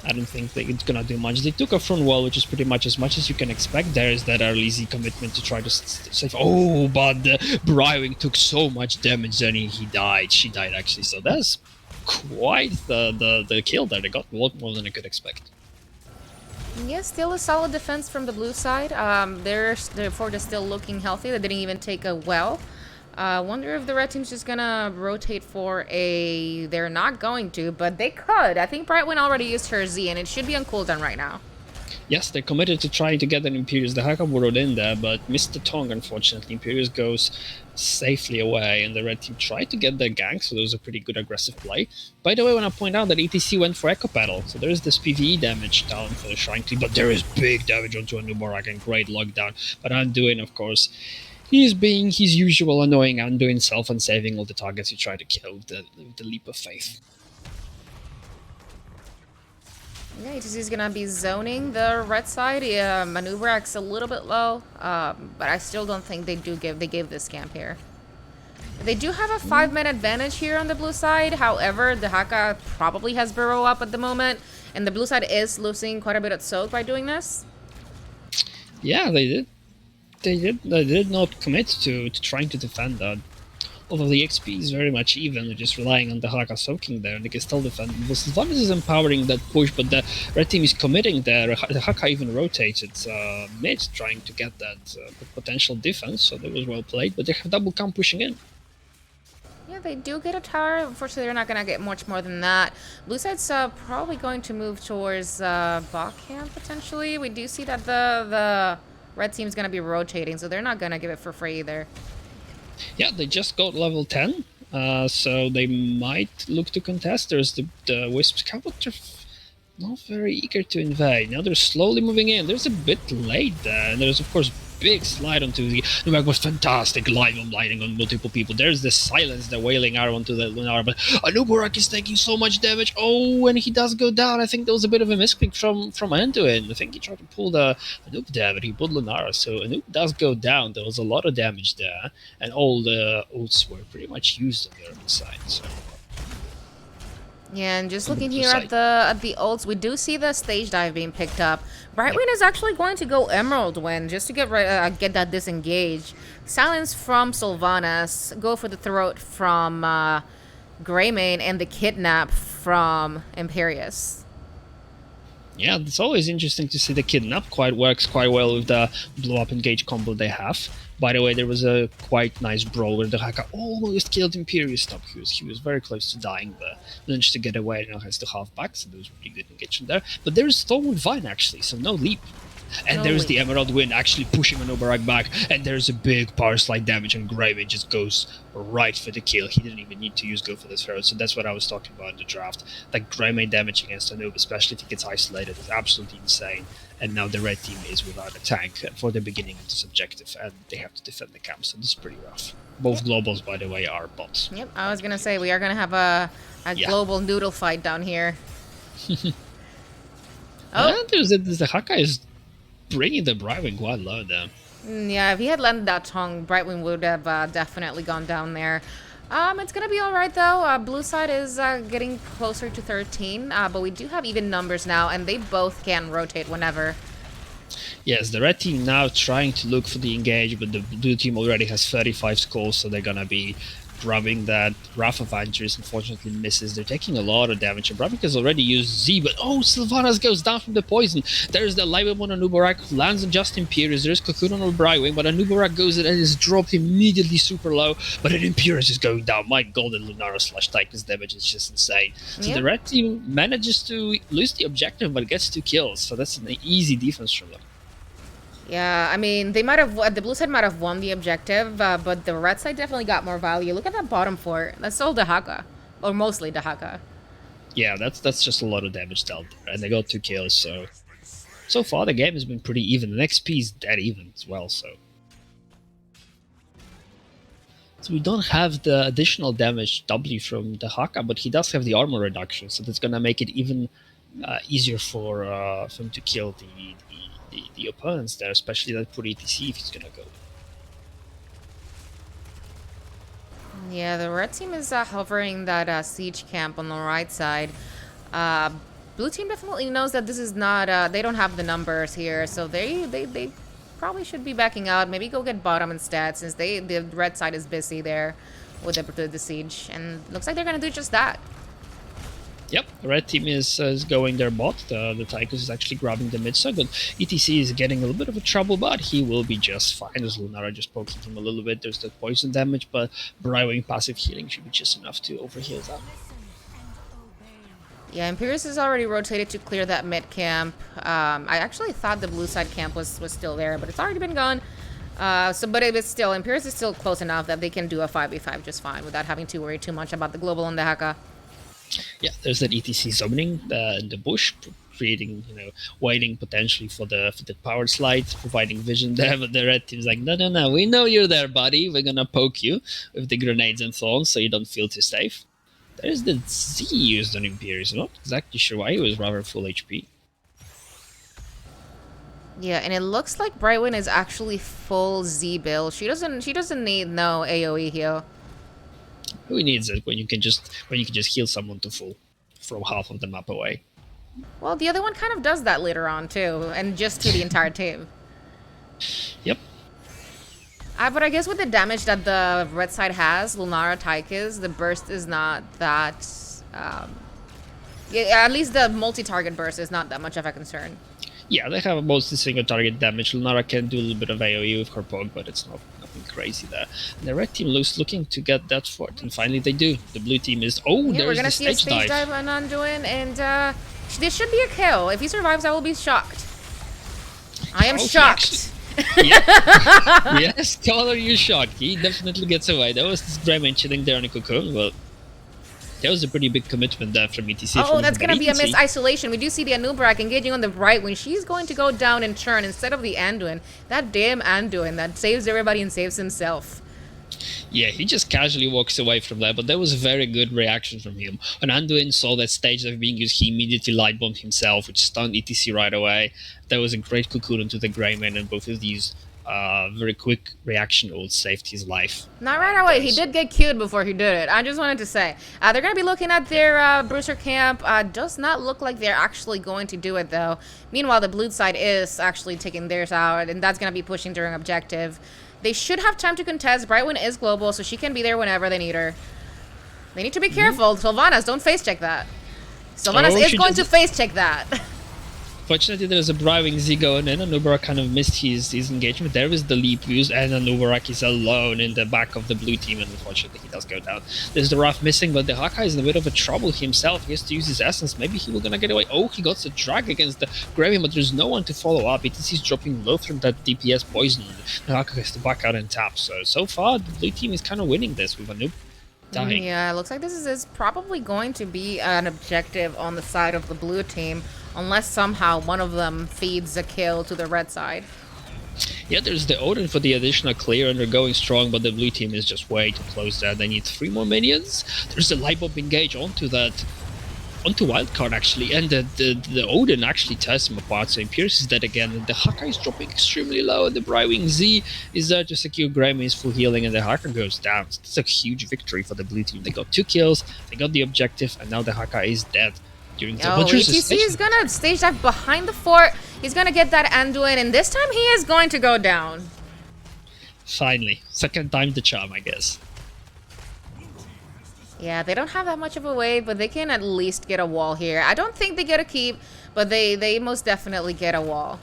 I don't think that it's gonna do much. They took a front wall, which is pretty much as you can expect. There is that early Z commitment to try to save. Oh, but the Brywing took so much damage, and he died. She died, actually, so that's quite the kill there. They got a lot more than I could expect. Yeah, still a solid defense from the blue side. Their fort is still looking healthy. They didn't even take a well. Wonder if the red team's just gonna rotate for a... They're not going to, but they could. I think Brightwing already used her Z, and it should be on cooldown right now. Yes, they're committed to trying to get an Imperious. The Haka burrowed in there, but missed the tongue, unfortunately. Imperious goes safely away, and the red team tried to get their gank, so that was a pretty good aggressive play. By the way, I want to point out that ETC went for Echo Paddle, so there is this PvE damage down for the Shrine Clean, but there is big damage onto a Nubarak and great lockdown. But Undoing, of course, he's being his usual annoying Undoing himself and saving all the targets he tried to kill with the leap of faith. Yeah, ETC gonna be zoning the red side. Manubra's a little bit low, but I still don't think they gave this camp here. They do have a 5-man advantage here on the blue side. However, the Haka probably has burrow up at the moment, and the blue side is losing quite a bit of soak by doing this. Yeah, they did. They did not commit to trying to defend that. although the XP is very much even, they're just relying on the Haka soaking there, and they can still defend. Well, Sylvanas is empowering that push, but the red team is committing there. The Haka even rotated mid, trying to get that potential defense, so that was well played, but they have double camp pushing in. Yeah, they do get a tower. Unfortunately, they're not going to get much more than that. Blue side's probably going to move towards bot camp, potentially. We do see that the red team's going to be rotating, so they're not going to give it for free either. Yeah, they just got level 10, so they might look to contest. There's the Wisps camp, but they're not very eager to invade. Now they're slowly moving in. There's a bit late there, and there's, of course, big slide onto the Nubarak was fantastic live on lighting on multiple people. There's the silence, the wailing arrow onto the Lunar, but Nubarak is taking so much damage. Oh, and he does go down. I think there was a bit of a misclick from end to end. I think he tried to pull the Anub there, but he pulled Lunara, so Anub does go down. There was a lot of damage there, and all the ults were pretty much used on the other side. So. Yeah, and just looking here at the ults, we do see the stage dive being picked up. Brightwing is actually going to go Emerald Wind just to get that disengage. Silence from Sylvanas, go for the throat from Greymane, and the kidnap from Imperius. Yeah, it's always interesting to see the kidnap. Works quite well with the blow up engage combo they have. By the way, there was a quite nice brawl where the Haka almost killed Imperius Top. He was very close to dying there. Managed to get away, now has to half back, so there was pretty good engagement there. But there is Stormwood Vine actually, so no leap. And there's the Emerald Wind actually pushing Nubarak back, and there's a big power slide damage, and Greymane just goes right for the kill. He didn't even need to go for the throw, so that's what I was talking about in the draft. Like, Greymane damage against Anub, especially if he gets isolated, is absolutely insane. And now the red team is without a tank for the beginning of this objective, and they have to defend the camp, so this is pretty rough. Both globals, by the way, are bots. Yep, I was gonna say, we are gonna have a global noodle fight down here. Oh, there's the Haka is bringing the Brightwing quite low there. Yeah, if he had landed that tongue, Brightwing would have definitely gone down there. It's gonna be alright though. Blue side is getting closer to 13, but we do have even numbers now, and they both can rotate whenever. Yes, the red team now trying to look for the engage, but the blue team already has 35 skulls, so they're gonna be grabbing that. Wrath of Avengers unfortunately misses. They're taking a lot of damage, and Bravik has already used Z, but Sylvanas goes down from the poison. There's the live on Nubarak, lands on just Imperius. There's Cocoon on Brightwing, but Nubarak goes in and is dropped immediately super low, but an Imperius is going down. My god, the Lunara slash Titan's damage is just insane. So the red team manages to lose the objective, but gets 2 kills, so that's an easy defense from them. Yeah, I mean, they might have, the blue side might have won the objective, but the red side definitely got more value. Look at that bottom fort. That's all Dahaka, or mostly Dahaka. Yeah, that's just a lot of damage dealt there, and they got 2 kills, so far the game has been pretty even. The XP is dead even as well, so we don't have the additional damage W from the Haka, but he does have the armor reduction, so that's gonna make it even easier for him to kill the opponents there, especially that poor ETC if he's gonna go. Yeah, the red team is hovering that siege camp on the right side. Blue team definitely knows that this is not, they don't have the numbers here, so they probably should be backing out. Maybe go get bottom instead, since the red side is busy there with the siege, and looks like they're gonna do just that. Yep, the red team is going their bot. The Tychus is actually grabbing the mid side, but ETC is getting a little bit of a trouble, but he will be just fine. There's Lunara just poking him a little bit. There's the poison damage, but Brightwing passive healing should be just enough to overheal that. Yeah, Imperius is already rotated to clear that mid camp. I actually thought the blue side camp was still there, but it's already been gone. But it is still, Imperius is still close enough that they can do a 5v5 just fine without having to worry too much about the global and the Haka. Yeah, there's that ETC summoning in the bush, creating, waiting potentially for the power slide, providing vision there, but the red team's like, no, we know you're there, buddy. We're gonna poke you with the grenades and thorns so you don't feel too safe. There's the Z used on Imperius. I'm not exactly sure why he was rather full HP. Yeah, and it looks like Brightwing is actually full Z build. She doesn't need no AoE heal. Who needs it when you can just heal someone to full from half of the map away? Well, the other one kind of does that later on too, and just to the entire team. Yep. But I guess with the damage that the red side has, Lunara Tychus, the burst is not that... yeah, at least the multi-target burst is not that much of a concern. Yeah, they have mostly single target damage. Lunara can do a little bit of AoE with her poke, but it's not nothing crazy there. And the red team looks looking to get that fort, and finally they do. The blue team is... Oh, Yeah, there's we're gonna the see a stage dive on Anduin, and this should be a kill. If he survives, I will be shocked. I am shocked. Yeah. Yes, Color, you shocked. He definitely gets away. There was this Greymane chilling there on a cocoon. Well, that was a pretty big commitment there from ETC. Oh, that's going to be a missed isolation. We do see the Anub'arak engaging on the right when she's going to go down and turn instead of the Anduin. That damn Anduin that saves everybody and saves himself. Yeah, he just casually walks away from that, but that was a very good reaction from him. When Anduin saw that stage that being used, he immediately light bombed himself, which stunned ETC right away. That was a great cocoon onto the Greymane, and both of these very quick reaction will saved his life. Not right away. He did get killed before he did it. I just wanted to say. They're going to be looking at their Bruiser camp. Does not look like they're actually going to do it, though. Meanwhile, the blue side is actually taking theirs out, and that's going to be pushing during objective. They should have time to contest. Brightwing is global, so she can be there whenever they need her. They need to be careful. Sylvanas, don't face check that. Sylvanas is going to face check that. Fortunately, there's a Bribing Z going in. Anub'arak kind of missed his engagement. There is the leap used, and Anub'arak is alone in the back of the blue team, and unfortunately, he does go down. There's the Wrath missing, but the Haka is in a bit of a trouble himself. He has to use his essence. Maybe he will gonna get away. Oh, he got the drag against the Greymane, but there's no one to follow up. ETC's dropping low from that DPS poison. The Haka has to back out and tap. So far, the blue team is kind of winning this with Anub dying. Yeah, it looks like this is probably going to be an objective on the side of the blue team. Unless somehow one of them feeds a kill to the red side. Yeah, there's the Odin for the additional clear, and they're going strong, but the blue team is just way too close there. They need 3 more minions. There's the light bomb engage onto wildcard actually, and the Odin actually tears him apart, so he pierces that again, and the Haka is dropping extremely low, and the Bribing Z is there to secure Greymane's full healing, and the Haka goes down. So that's a huge victory for the blue team. They got 2 kills, they got the objective, and now the Haka is dead. ETC is gonna stage dive behind the fort. He's gonna get that Anduin, and this time he is going to go down. Finally, second time the charm, I guess. Yeah, they don't have that much of a wave, but they can at least get a wall here. I don't think they get a keep, but they most definitely get a wall.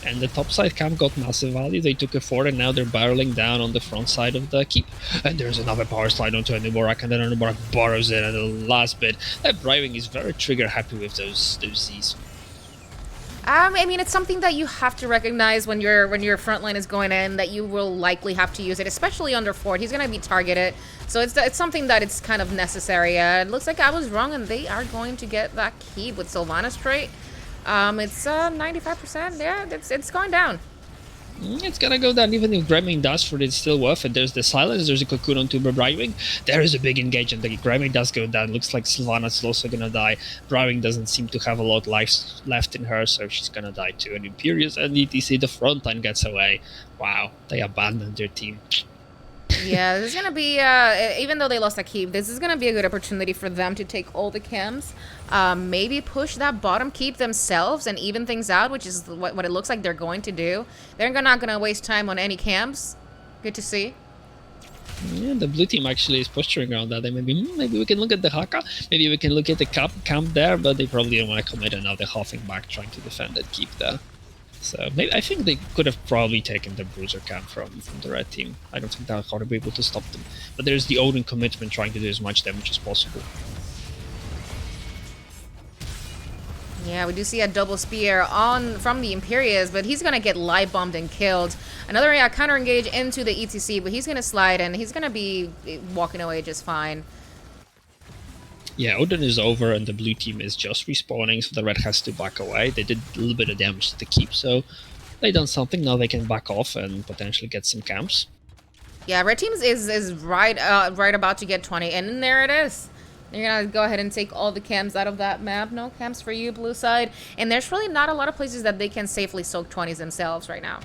And the top side camp got massive value. They took a fort, and now they're barreling down on the front side of the keep. And there's another power slide onto Anub'arak, and then Anub'arak borrows it at the last bit. That Bribing is very trigger happy with those Z's. I mean, it's something that you have to recognize when your front line is going in, that you will likely have to use it, especially under fort. He's going to be targeted, so it's something that it's kind of necessary. It looks like I was wrong, and they are going to get that keep with Sylvanas trait. It's 95%. Yeah, it's going down. It's gonna go down even if Greymane does for it, it's still worth it. There's the silence, there's a cocoon onto Bribing. There is a big engagement. The Greymane does go down. Looks like Sylvanas is also gonna die. Bribing doesn't seem to have a lot of life left in her, so she's gonna die too. And Imperius and ETC, the front line gets away. Wow, they abandoned their team. Yeah, this is going to be, even though they lost a keep, this is going to be a good opportunity for them to take all the camps, maybe push that bottom keep themselves and even things out, which is what it looks like they're going to do. They're not going to waste time on any camps. Good to see. Yeah, the blue team actually is posturing around that. They maybe we can look at the Haka, maybe we can look at the camp there, but they probably don't want to commit, and now they're hopping back trying to defend that keep there. So maybe I think they could have probably taken the Bruiser camp from the red team. I don't think they'll hard to be able to stop them. But there's the Odin commitment trying to do as much damage as possible. Yeah, we do see a double spear from the Imperius, but he's gonna get light bombed and killed. Another counter engage into the ETC, but he's gonna slide and he's gonna be walking away just fine. Yeah, Odin is over and the blue team is just respawning, so the red has to back away. They did a little bit of damage to the keep, so they done something. Now they can back off and potentially get some camps. Yeah, red team is right about to get 20, and there it is. You're gonna go ahead and take all the camps out of that map. No camps for you, blue side. And there's really not a lot of places that they can safely soak 20s themselves right now.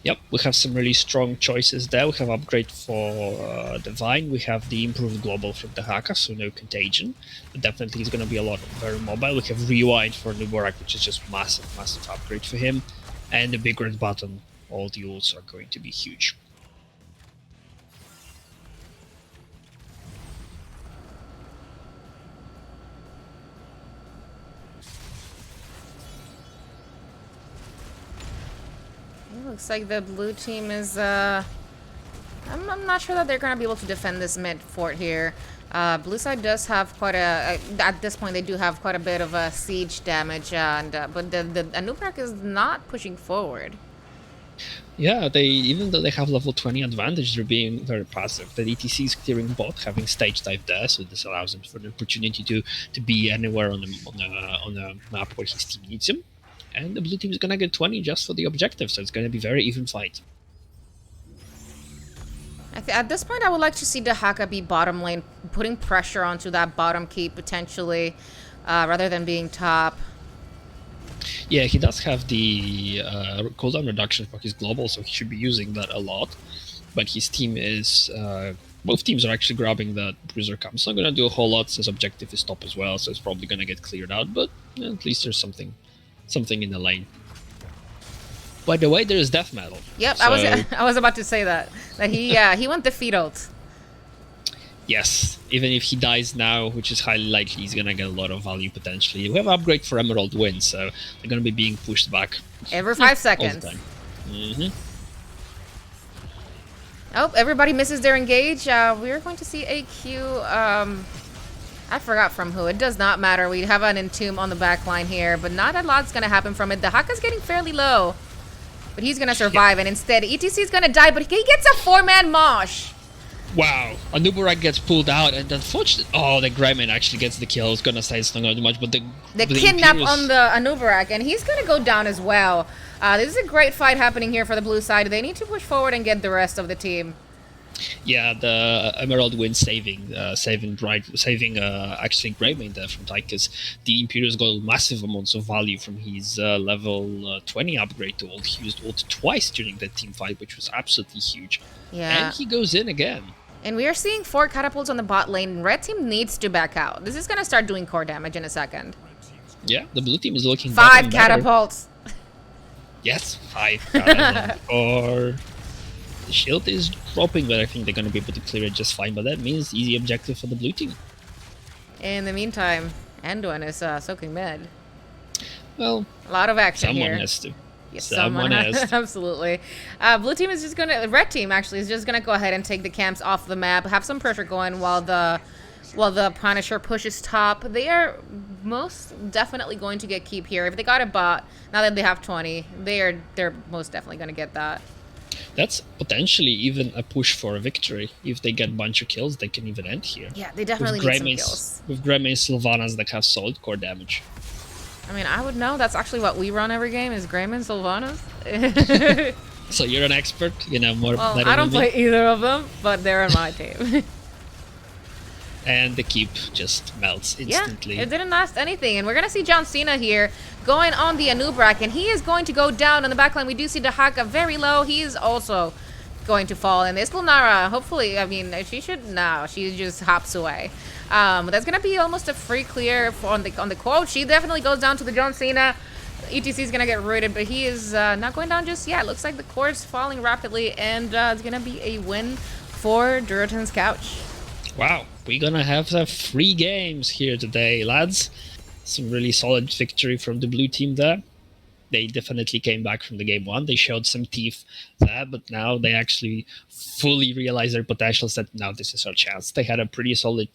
Yep, we have some really strong choices there. We have upgrade for Divine. We have the improved global from the Haka, so no contagion. But definitely he's going to be a lot very mobile. We have Rewind for Anub'arak, which is just massive upgrade for him. And the big red button all the ults are going to be huge. It looks like the blue team is, I'm not sure that they're going to be able to defend this mid fort here. Blue side does have quite at this point, they do have quite a bit of siege damage, but the Anubrak is not pushing forward. Yeah, even though they have level 20 advantage, they're being very passive. The ETC is clearing bot, having stage dive there, so this allows them for the opportunity to be anywhere on the map where his team needs him. And the blue team is gonna get 20 just for the objective, so it's gonna be very even fight. At this point, I would like to see Dahaka be bottom lane, putting pressure onto that bottom keep potentially, rather than being top. Yeah, he does have the cooldown reduction for his global, so he should be using that a lot. But his team is... both teams are actually grabbing that Bruiser Camp. It's not going to do a whole lot, since objective is top as well, so it's probably going to get cleared out, but at least there's something in the lane. By the way, there is death metal. Yep, so, I was about to say that he went defeat ult. Yes, even if he dies now, which is highly likely, he's gonna get a lot of value potentially. We have an upgrade for Emerald Wind, so they're gonna be being pushed back every 5 seconds. Oh, everybody misses their engage. We're going to see a Q. I forgot from who. It does not matter. We have an Entomb on the back line here, but not a lot's gonna happen from it. The Haka's getting fairly low, but he's gonna survive, and instead ETC is gonna die, but he gets a 4-man mosh. Wow, Anubarak gets pulled out, and unfortunately, the Greyman actually gets the kill. I was gonna say it's not gonna do much, but the kidnap on the Anubarak, and he's gonna go down as well. This is a great fight happening here for the blue side. They need to push forward and get the rest of the team. Yeah, the Emerald Wind saving actually Greymane there from Tychus. The Imperius got massive amounts of value from his level 20 upgrade to ult. He used ult twice during that team fight, which was absolutely huge. Yeah. And he goes in again. And we are seeing 4 catapults on the bot lane. Red team needs to back out. This is going to start doing core damage in a second. Yeah, the blue team is looking 5 catapults. Yes, 5 catapults. Or the shield is dropping, but I think they're going to be able to clear it just fine. But that means easy objective for the blue team. In the meantime, Anduin is soaking mid. Well, a lot of action someone here. Has to. Yes, someone has to. Absolutely. Blue team is just going to... Red team, actually, is just going to go ahead and take the camps off the map, have some pressure going while the Punisher pushes top. They are most definitely going to get keep here. If they got a bot, now that they have 20, they're most definitely going to get that. That's potentially even a push for a victory. If they get a bunch of kills, they can even end here. Yeah, they definitely need some kills. With Greymane Sylvanas that have solid core damage. I mean, I would know. That's actually what we run every game is Greymane Sylvanas. So you're an expert, more well, better I don't than play me. either of them, but they're on my team. And the keep just melts instantly. Yeah, it didn't last anything. And we're going to see John Cena here going on the Anubrak, and he is going to go down on the backline. We do see Dahaka very low. He is also going to fall. And this Lunara, hopefully, I mean, she should... No, she just hops away. That's going to be almost a free clear on the quote. She definitely goes down to the John Cena. ETC is going to get rooted, but he is not going down just yet. Looks like the core is falling rapidly, and it's going to be a win for Durotan's Couch. Wow, we're gonna have 3 games here today, lads. Some really solid victory from the blue team there. They definitely came back from the game 1. They showed some teeth there, but now they actually fully realized their potential. Said, now this is our chance. They had a pretty solid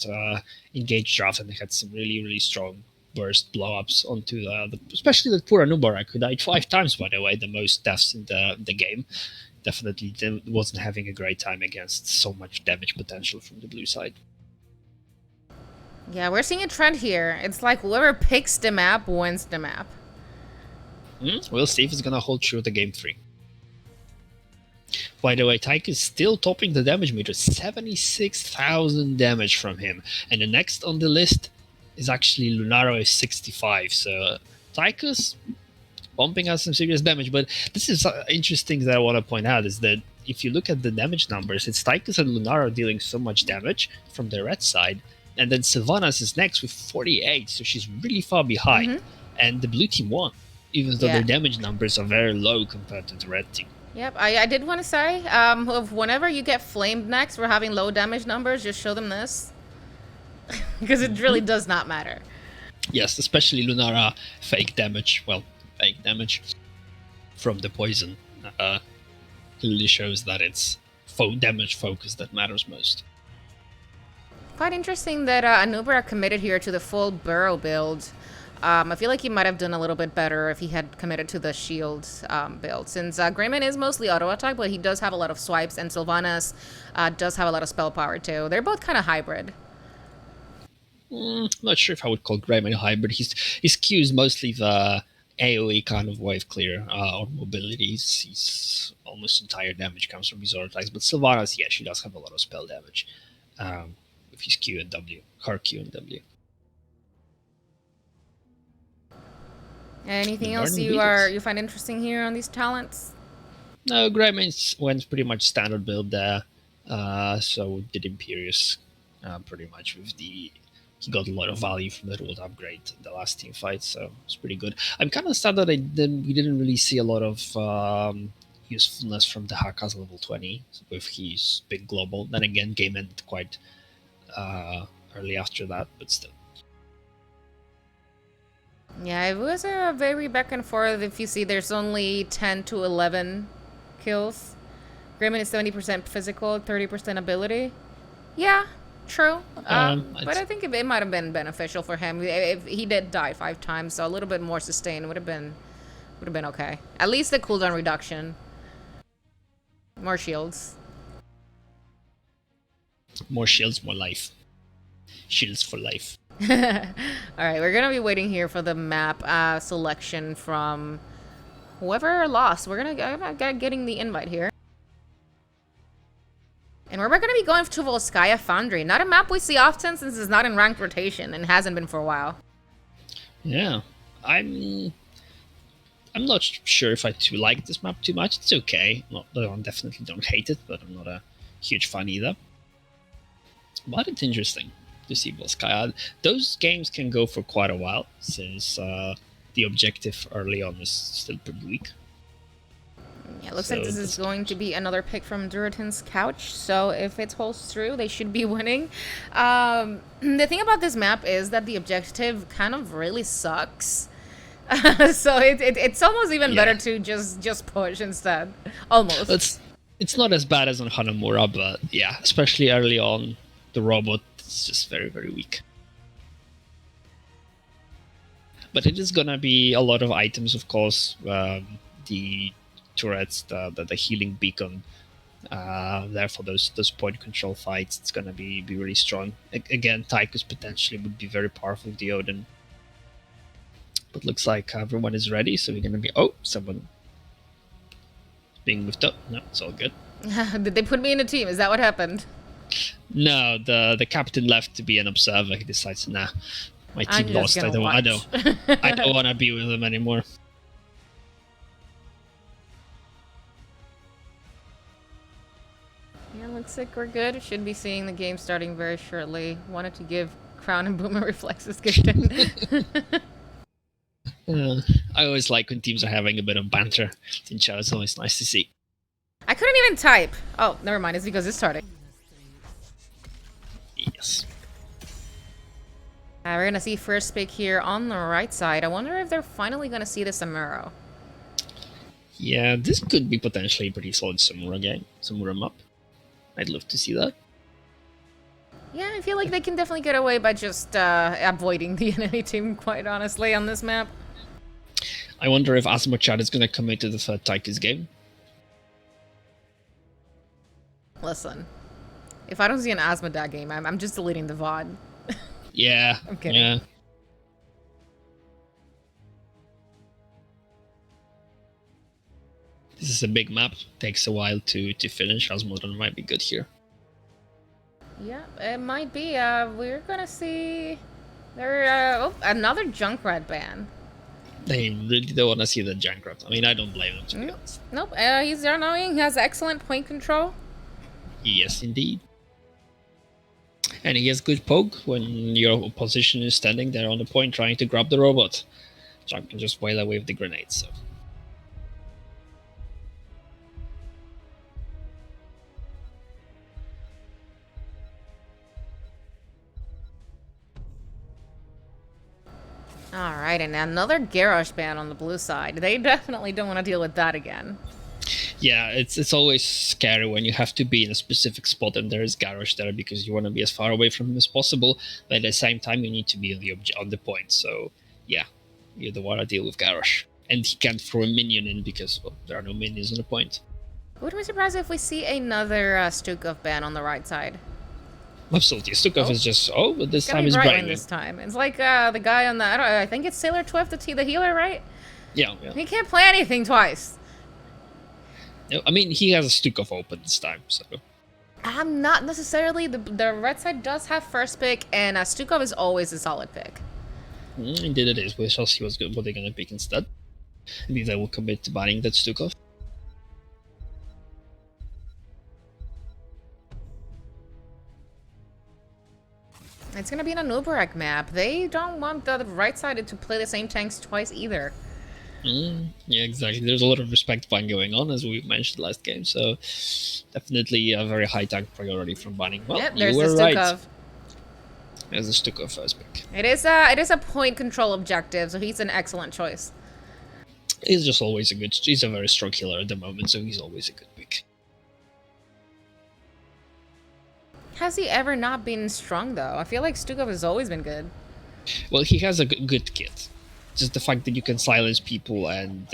engaged draft, and they had some really, really strong burst blow-ups onto especially the poor Anubarak, who died 5 times, by the way, the most deaths in the game. Definitely wasn't having a great time against so much damage potential from the blue side. Yeah, we're seeing a trend here. It's like whoever picks the map wins the map. We'll see if it's gonna hold true to game 3. By the way, Tyke is still topping the damage meter, 76,000 damage from him. And the next on the list is actually Lunaro is 65. So Tyke's bumping out some serious damage, but this is interesting that I want to point out is that if you look at the damage numbers, it's Tychus and Lunaro dealing so much damage from the red side, and then Sylvanas is next with 48, so she's really far behind, and the blue team won, even though their damage numbers are very low compared to the red team. Yep, I did want to say, of whenever you get flamed next, we're having low damage numbers, just show them this. Because it really Mhm. does not matter. Yes, especially Lunara fake damage. Well, fake damage from the poison clearly shows that it's damage focus that matters most. Quite interesting that Anubra committed here to the full burrow build. I feel like he might have done a little bit better if he had committed to the shield build, since Greyman is mostly auto attack, but he does have a lot of swipes, and Sylvanas does have a lot of spell power too. They're both kind of hybrid. I'm not sure if I would call Greyman hybrid. His Q is mostly the AoE kind of wave clear or mobility. He's almost entire damage comes from his auto attacks. But Sylvanas, yeah, she does have a lot of spell damage with his Q and W, her Q and W. The Anything else Burning Beetles. you find interesting here on these talents? No, Greyman went pretty much standard build there. So did Imperius pretty much with the. He got a lot of value from the rolled upgrade in the last team fight, so it's pretty good. I'm kind of sad that we didn't really see a lot of usefulness from the Hakas level 20 with his big global. Then again, game ended quite early after that, but still. Yeah, it was a very back and forth. If you see, there's only 10 to 11 kills. Grayman is 70% physical, 30% ability. Yeah, true. But I think it might have been beneficial for him. If he did die 5 times, so a little bit more sustained would have been okay. At least the cooldown reduction. More shields. More shields, more life. Shields for life. All right, we're gonna be waiting here for the map selection from whoever lost. We're gonna getting the invite here. And we're going to be going to Volskaya Foundry. Not a map we see often since it's not in ranked rotation and hasn't been for a while. Yeah, I'm not sure if I too like this map too much. It's okay. I definitely don't hate it, but I'm not a huge fan either. But it's interesting to see Volskaya. Those games can go for quite a while since the objective early on is still pretty weak. Yeah, it looks like this is going to be another pick from Durotan's couch. So if it holds true, they should be winning. The thing about this map is that the objective kind of really sucks. So it's almost even better to just push instead. Almost. It's not as bad as on Hanamura, but yeah, especially early on, the robot is just very, very weak. But it is gonna be a lot of items, of course. The turrets, the healing beacon, there for those point control fights. It's gonna be really strong. Again, Tychus potentially would be very powerful with the Odin. But looks like everyone is ready, so we're gonna be someone being moved up. No, it's all good. Did they put me in a team? Is that what happened? No, the captain left to be an observer. He decides, nah, my team lost. I don't want to be with them anymore. Yeah, looks like we're good. Should be seeing the game starting very shortly. Wanted to give Crown and Boomer Reflexes gifted. I always like when teams are having a bit of banter in chat. It's always nice to see. I couldn't even type. Oh, never mind. It's because it's starting. Yes. We're going to see first pick here on the right side. I wonder if they're finally going to see the Samuro. Yeah, this could be potentially a pretty solid Samuro game. Samuro map. I'd love to see that. Yeah, I feel like they can definitely get away by just avoiding the enemy team, quite honestly, on this map. I wonder if Asmochat is going to commit to the third Tychus game. Listen, if I don't see an Asmodad game, I'm just deleting the VOD. Yeah. I'm kidding. Yeah. This is a big map. Takes a while to finish. Asmodon might be good here. Yeah, it might be. We're gonna see. Another Junkrat ban. They really don't want to see the Junkrat. I mean, I don't blame them, to be honest. Nope. He's annoying. He has excellent point control. Yes, indeed. And he has good poke when your opposition is standing there on the point trying to grab the robot. Junk can just wail away with the grenades. So All right, and another Garrosh ban on the blue side. They definitely don't want to deal with that again. Yeah, it's always scary when you have to be in a specific spot and there is Garrosh there because you want to be as far away from him as possible, but at the same time you need to be on the point. So yeah, you don't want to deal with Garrosh, and he can't throw a minion in because there are no minions on the point. Wouldn't be surprised if we see another Stukov ban on the right side. Absolutely, Stukov is just but this time It's is Brightwing Brightwing. this time. It's like the guy on the I think it's Sailor Twift, the healer, right? Yeah. He can't play anything twice. I mean, he has a Stukov open this time, so. I'm not necessarily. The red side does have first pick, and Stukov is always a solid pick. Indeed it is. We shall see what they're going to pick instead. Indeed, I will commit to banning that Stukov. It's going to be an Uberek map. They don't want the right side to play the same tanks twice either. Yeah, exactly. There's a lot of respect ban going on, as we mentioned last game, so definitely a very high tank priority from banning. Well, Yep, there's you were the Stukov. right. There's the Stukov first pick. It is a point control objective, so he's an excellent choice. He's just always he's a very strong healer at the moment, so he's always a good pick. Has he ever not been strong, though? I feel like Stukov has always been good. Well, he has a good kit. Just the fact that you can silence people and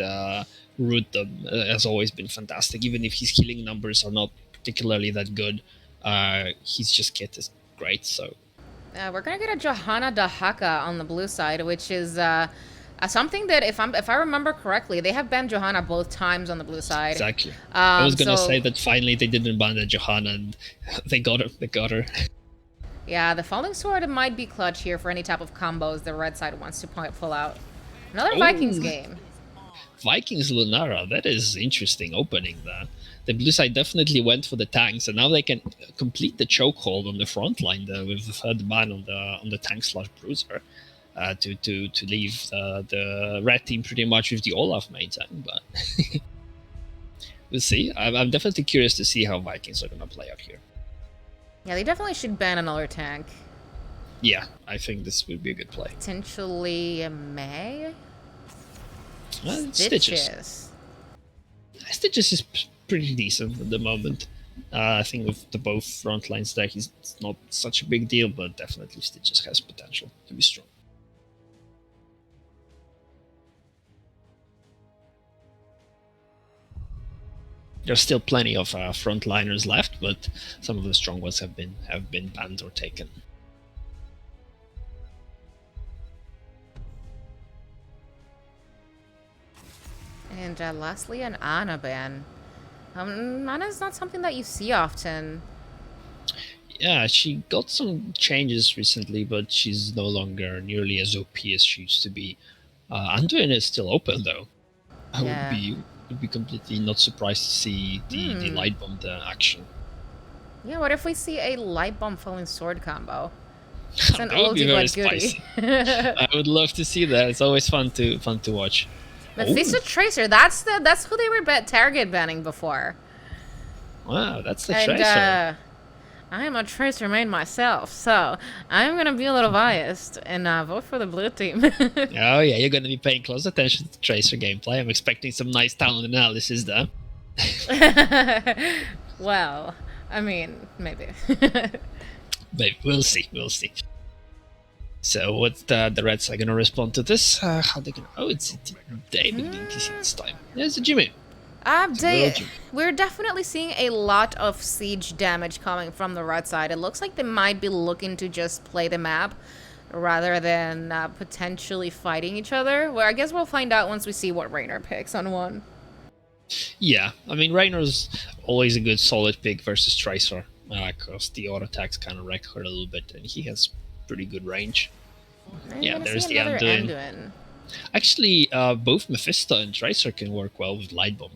root them has always been fantastic. Even if his healing numbers are not particularly that good, his just kit is great. So we're gonna get a Johanna Dahaka on the blue side, which is something that if I remember correctly, they have banned Johanna both times on the blue side. Exactly. I was gonna say that finally they didn't ban the Johanna and they got her. They got her. Yeah, the Falling Sword might be clutch here for any type of combos the red side wants to pull out. Another Vikings game. Vikings Lunara, that is interesting opening there. The blue side definitely went for the tanks, and now they can complete the chokehold on the front line there with the third ban on the tank / bruiser to leave the red team pretty much with the Olaf main tank. But we'll see. I'm definitely curious to see how Vikings are gonna play out here. Yeah, they definitely should ban another tank. Yeah, I think this would be a good play. Potentially May? Stitches. Stitches is pretty decent at the moment. I think with the both front lines there, he's not such a big deal, but definitely Stitches has potential to be strong. There's still plenty of frontliners left, but some of the strong ones have been banned or taken. And lastly, an Ana ban. Ana's not something that you see often. Yeah, she got some changes recently, but she's no longer nearly as OP as she used to be. Anduin is still open though. I would be completely not surprised to see the light bomb action. Yeah, what if we see a light bomb falling sword combo? It's an that would be very goodie. spicy. I would love to see that. It's always fun to watch. Mephisto Tracer, that's who they were target banning before. Wow, that's the Tracer. I am a Tracer main myself, so I'm gonna be a little biased and vote for the blue team. Oh yeah, you're gonna be paying close attention to Tracer gameplay. I'm expecting some nice talent analysis there. Well, I mean, maybe. Maybe we'll see. So what's the Reds are gonna respond to this? How they gonna? Oh, it's David Linky this time. There's a Jimmy. We're definitely seeing a lot of siege damage coming from the red side. It looks like they might be looking to just play the map rather than potentially fighting each other. Well, I guess we'll find out once we see what Raynor picks on one. Yeah, I mean, Raynor's always a good solid pick versus Tracer, because the auto attacks kind of wreck her a little bit, and he has pretty good range. Yeah, there's the Anduin. Actually, both Mephisto and Tracer can work well with Light Bomb.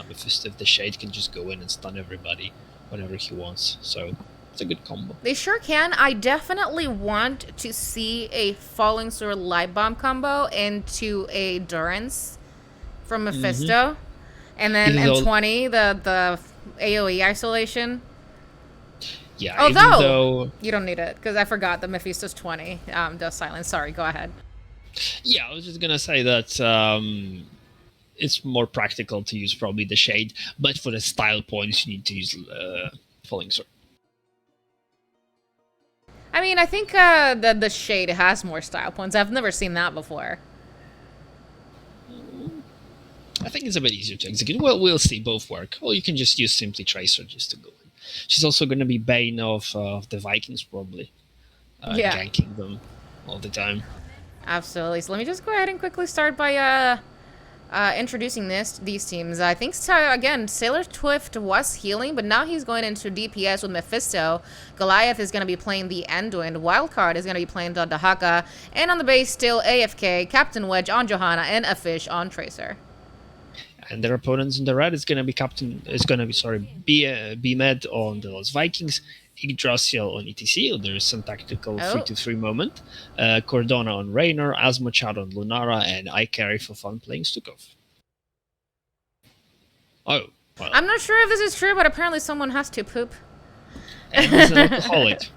Mephisto, if the Shade, can just go in and stun everybody whenever he wants, so it's a good combo. They sure can. I definitely want to see a Falling Sword Light Bomb combo into a Durance from Mephisto. And then M20, the AoE isolation. Yeah, although you don't need it, because I forgot the Mephisto's 20 does silence. Sorry, go ahead. Yeah, I was just gonna say that it's more practical to use probably the shade, but for the style points, you need to use falling sword. I mean, I think the shade has more style points. I've never seen that before. I think it's a bit easier to execute. Well, we'll see. Both work. Or you can just use simply Tracer just to go in. She's also going to be Bane of the Vikings, probably. Yeah, Ganking them all the time. absolutely. So let me just go ahead and quickly start by introducing these teams. I think again, Sailor Twift was healing, but now he's going into DPS with Mephisto. Goliath is going to be playing the Anduin. Wildcard is going to be playing the Dahaka, and on the base still AFK, Captain Wedge on Johanna, and a fish on Tracer. And their opponents in the red is going to be be Med on the Lost Vikings, Yggdrasil on ETC. There's some tactical 3-3 moment. Cordona on Raynor, Asmochad on Lunara, and I carry for fun playing Stukov. Oh, well. I'm not sure if this is true, but apparently someone has to poop. And he's an alcoholic.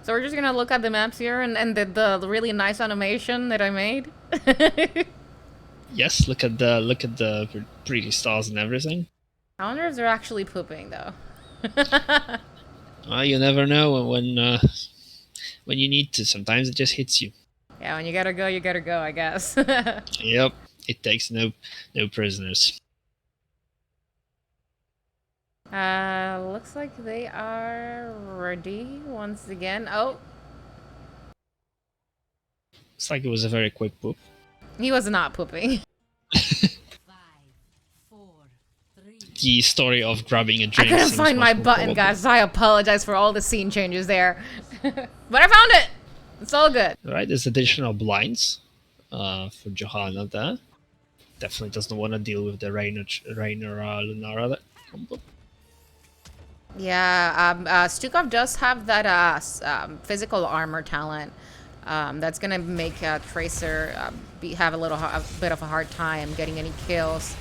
So we're just gonna look at the maps here and the really nice animation that I made. Yes, look at the pretty stars and everything. I wonder if they're actually pooping though. You never know when you need to. Sometimes it just hits you. Yeah, when you gotta go, I guess. Yep, it takes no prisoners. Looks like they are ready once again. Oh. It's like it was a very quick poop. He was not pooping. The story of grabbing a drink. I couldn't find my button, guys. I apologize for all the scene changes there. But I found it! It's all good. Right, there's additional blinds for Johanna there. Definitely doesn't want to deal with the Raynor Lunara combo. Yeah, Stukov does have that physical armor talent. That's gonna make Tracer have a bit of a hard time getting any kills.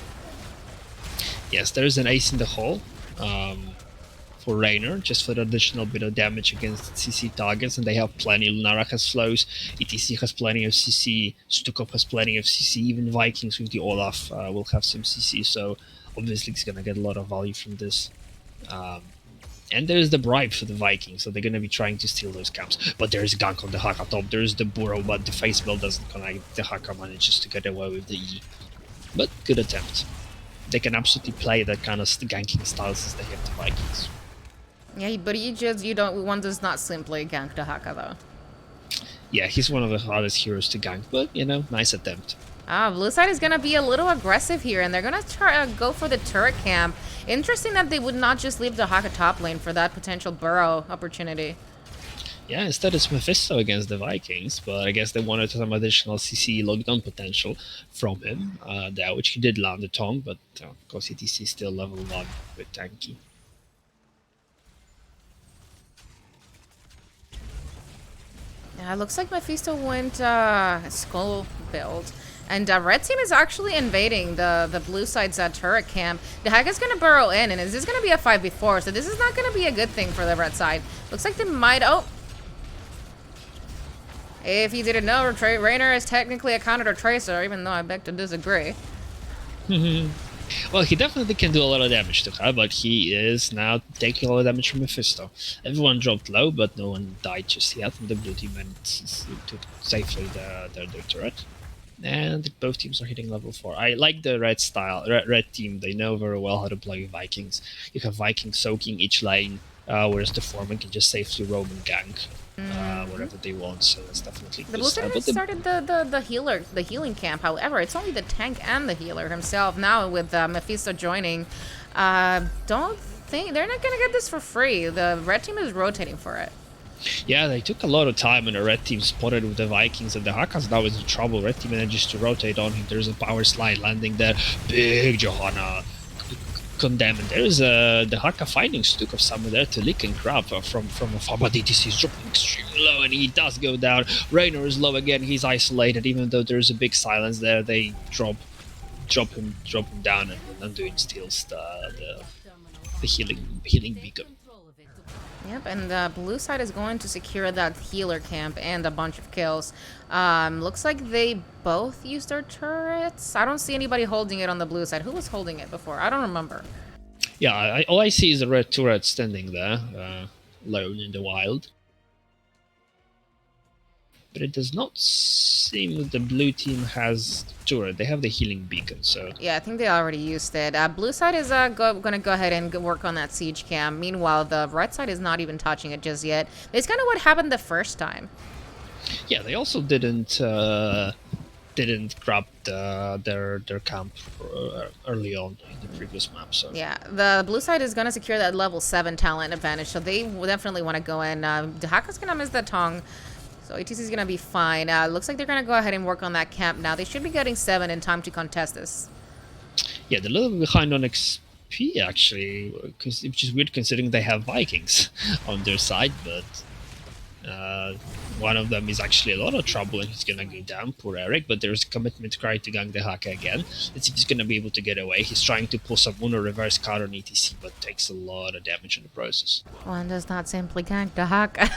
Yes, there is an ace in the hole for Raynor, just for the additional bit of damage against CC targets, and they have plenty. Lunara has flows, ETC has plenty of CC, Stukov has plenty of CC, even Vikings with the Olaf will have some CC, so obviously he's gonna get a lot of value from this. And there's the bribe for the Vikings, so they're going to be trying to steal those camps. But there's a gank on the Haka top, there's the burrow, but the face build doesn't connect. The Haka manages to get away with the E. But good attempt. They can absolutely play that kind of ganking styles as they have the Vikings. Yeah, but one does not simply gank the Haka though. Yeah, he's one of the hardest heroes to gank, but nice attempt. Blue side is going to be a little aggressive here, and they're going to try go for the turret camp. Interesting that they would not just leave the Haka top lane for that potential burrow opportunity. Yeah, instead it's Mephisto against the Vikings, but I guess they wanted some additional CC lockdown potential from him there, which he did land the tongue, but of course ETC still level 1 with tanky. Yeah, it looks like Mephisto went skull build. And red team is actually invading the blue side's turret camp. The Haka's going to burrow in, and this is going to be a 5v4, so this is not going to be a good thing for the red side. Looks like they might... Oh! If you didn't know, Raynor is technically a counter to Tracer, even though I beg to disagree. Well, he definitely can do a lot of damage to her, but he is now taking a lot of damage from Mephisto. Everyone dropped low, but no one died just yet, and the blue team took safely their turret. And both teams are hitting level 4. I like the red team. They know very well how to play Vikings. You have Vikings soaking each lane, whereas the foreman can just safely roam and gank wherever they want. So that's definitely the blue team started the healing camp. However, it's only the tank and the healer himself now with Mephisto joining. Don't think they're not gonna get this for free. The red team is rotating for it. Yeah, they took a lot of time, and the red team spotted with the Vikings, and the Haka's now in trouble. Red team manages to rotate on him. There's a power slide landing there. Big Johanna condemned. There's the Haka finding Stukov somewhere there to lick and grab from afar, but DTC is dropping extremely low, and he does go down. Raynor is low again. He's isolated, even though there's a big silence there. They drop him down, and Undoing steals the healing beacon. Yep, and the blue side is going to secure that healer camp and a bunch of kills. Looks like they both used their turrets. I don't see anybody holding it on the blue side. Who was holding it before? I don't remember. Yeah, all I see is a red turret standing there, alone in the wild. But it does not seem that the blue team has turret. They have the healing beacon, so... Yeah, I think they already used it. Blue side is gonna go ahead and work on that siege cam. Meanwhile, the red side is not even touching it just yet. It's kind of what happened the first time. Yeah, they also didn't grab their camp early on in the previous map. So yeah, the blue side is gonna secure that level 7 talent advantage, so they definitely want to go in. Dahaka's gonna miss the tongue, so ATC is gonna be fine. Looks like they're gonna go ahead and work on that camp now. They should be getting 7 in time to contest this. yeah, they're a little behind on XP actually, which is weird considering they have Vikings on their side, but. One of them is actually a lot of trouble and he's gonna go down, poor Eric, but there's a commitment cry to gank the Haka again. Let's see if he's gonna be able to get away. He's trying to pull some Uno reverse card on ETC, but takes a lot of damage in the process. One does not simply gank the Haka.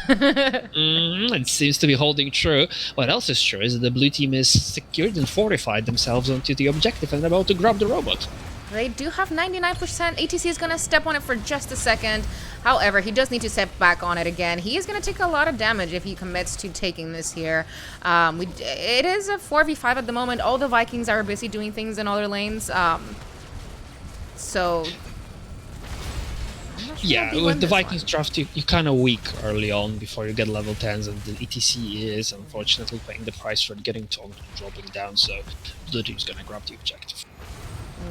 It seems to be holding true. What else is true is that the blue team is secured and fortified themselves onto the objective and about to grab the robot. They do have 99%. ATC is going to step on it for just a second. However, he does need to step back on it again. He is going to take a lot of damage if he commits to taking this here. It is a 4v5 at the moment. All the Vikings are busy doing things in other lanes. So... Yeah, with the Vikings draft, you're kind of weak early on before you get level 10s, and the ETC is unfortunately paying the price for getting toned and dropping down, so blue team's going to grab the objective.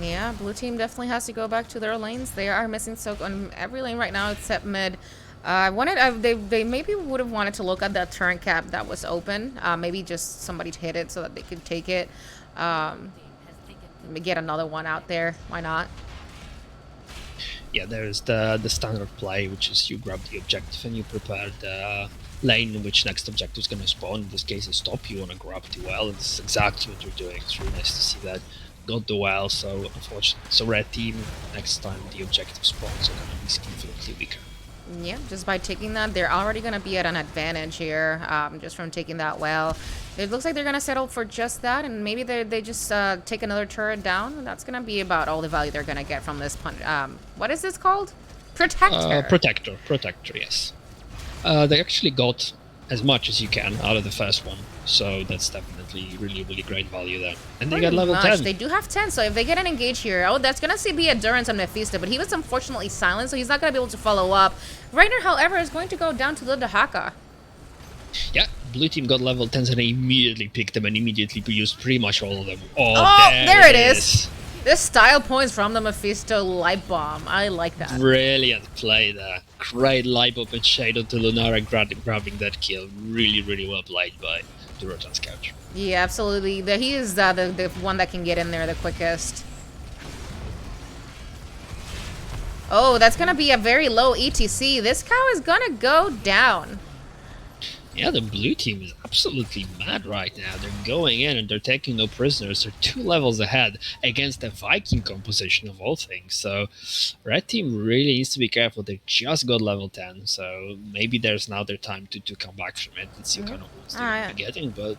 Yeah, blue team definitely has to go back to their lanes. They are missing soak on every lane right now except mid. They maybe would have wanted to look at that turret cap that was open. Maybe just somebody to hit it so that they could take it. Get another one out there. Why not? Yeah, there's the standard play, which is you grab the objective and you prepare the lane in which next objective is going to spawn. In this case, a stop. You want to grab the well. It's exactly what you're doing. It's really nice to see that. Got the well, so unfortunately, so red team next time the objective spawns are going to be significantly weaker. Yeah, just by taking that, they're already going to be at an advantage here, just from taking that well. It looks like they're going to settle for just that, and maybe they just take another turret down, and that's going to be about all the value they're going to get from this what is this called? Protector. Protector, yes. They actually got as much as you can out of the first one, so that's definitely really great value there. And they got level 10. They do have 10, so if they get an engage here, that's going to be a Durotan on Mephisto, but he was unfortunately silent, so he's not going to be able to follow up. Reiner, however, is going to go down to the Dahaka. Yeah, blue team got level 10s and they immediately picked them and immediately used pretty much all of them. Oh, there it is. This style points from the Mephisto light bomb. I like that. Brilliant play there. Great light bomb and shade onto Lunara grabbing that kill. Really well played by Durotan's couch. Yeah, absolutely. He is the one that can get in there the quickest. Oh, that's going to be a very low ETC. This cow is going to go down. Yeah, the blue team is absolutely mad right now. They're going in and they're taking no prisoners. They're 2 levels ahead against the Viking composition of all things. So red team really needs to be careful. They just got level 10, so maybe there's now their time to come back from it and see what kind of wounds they're getting. But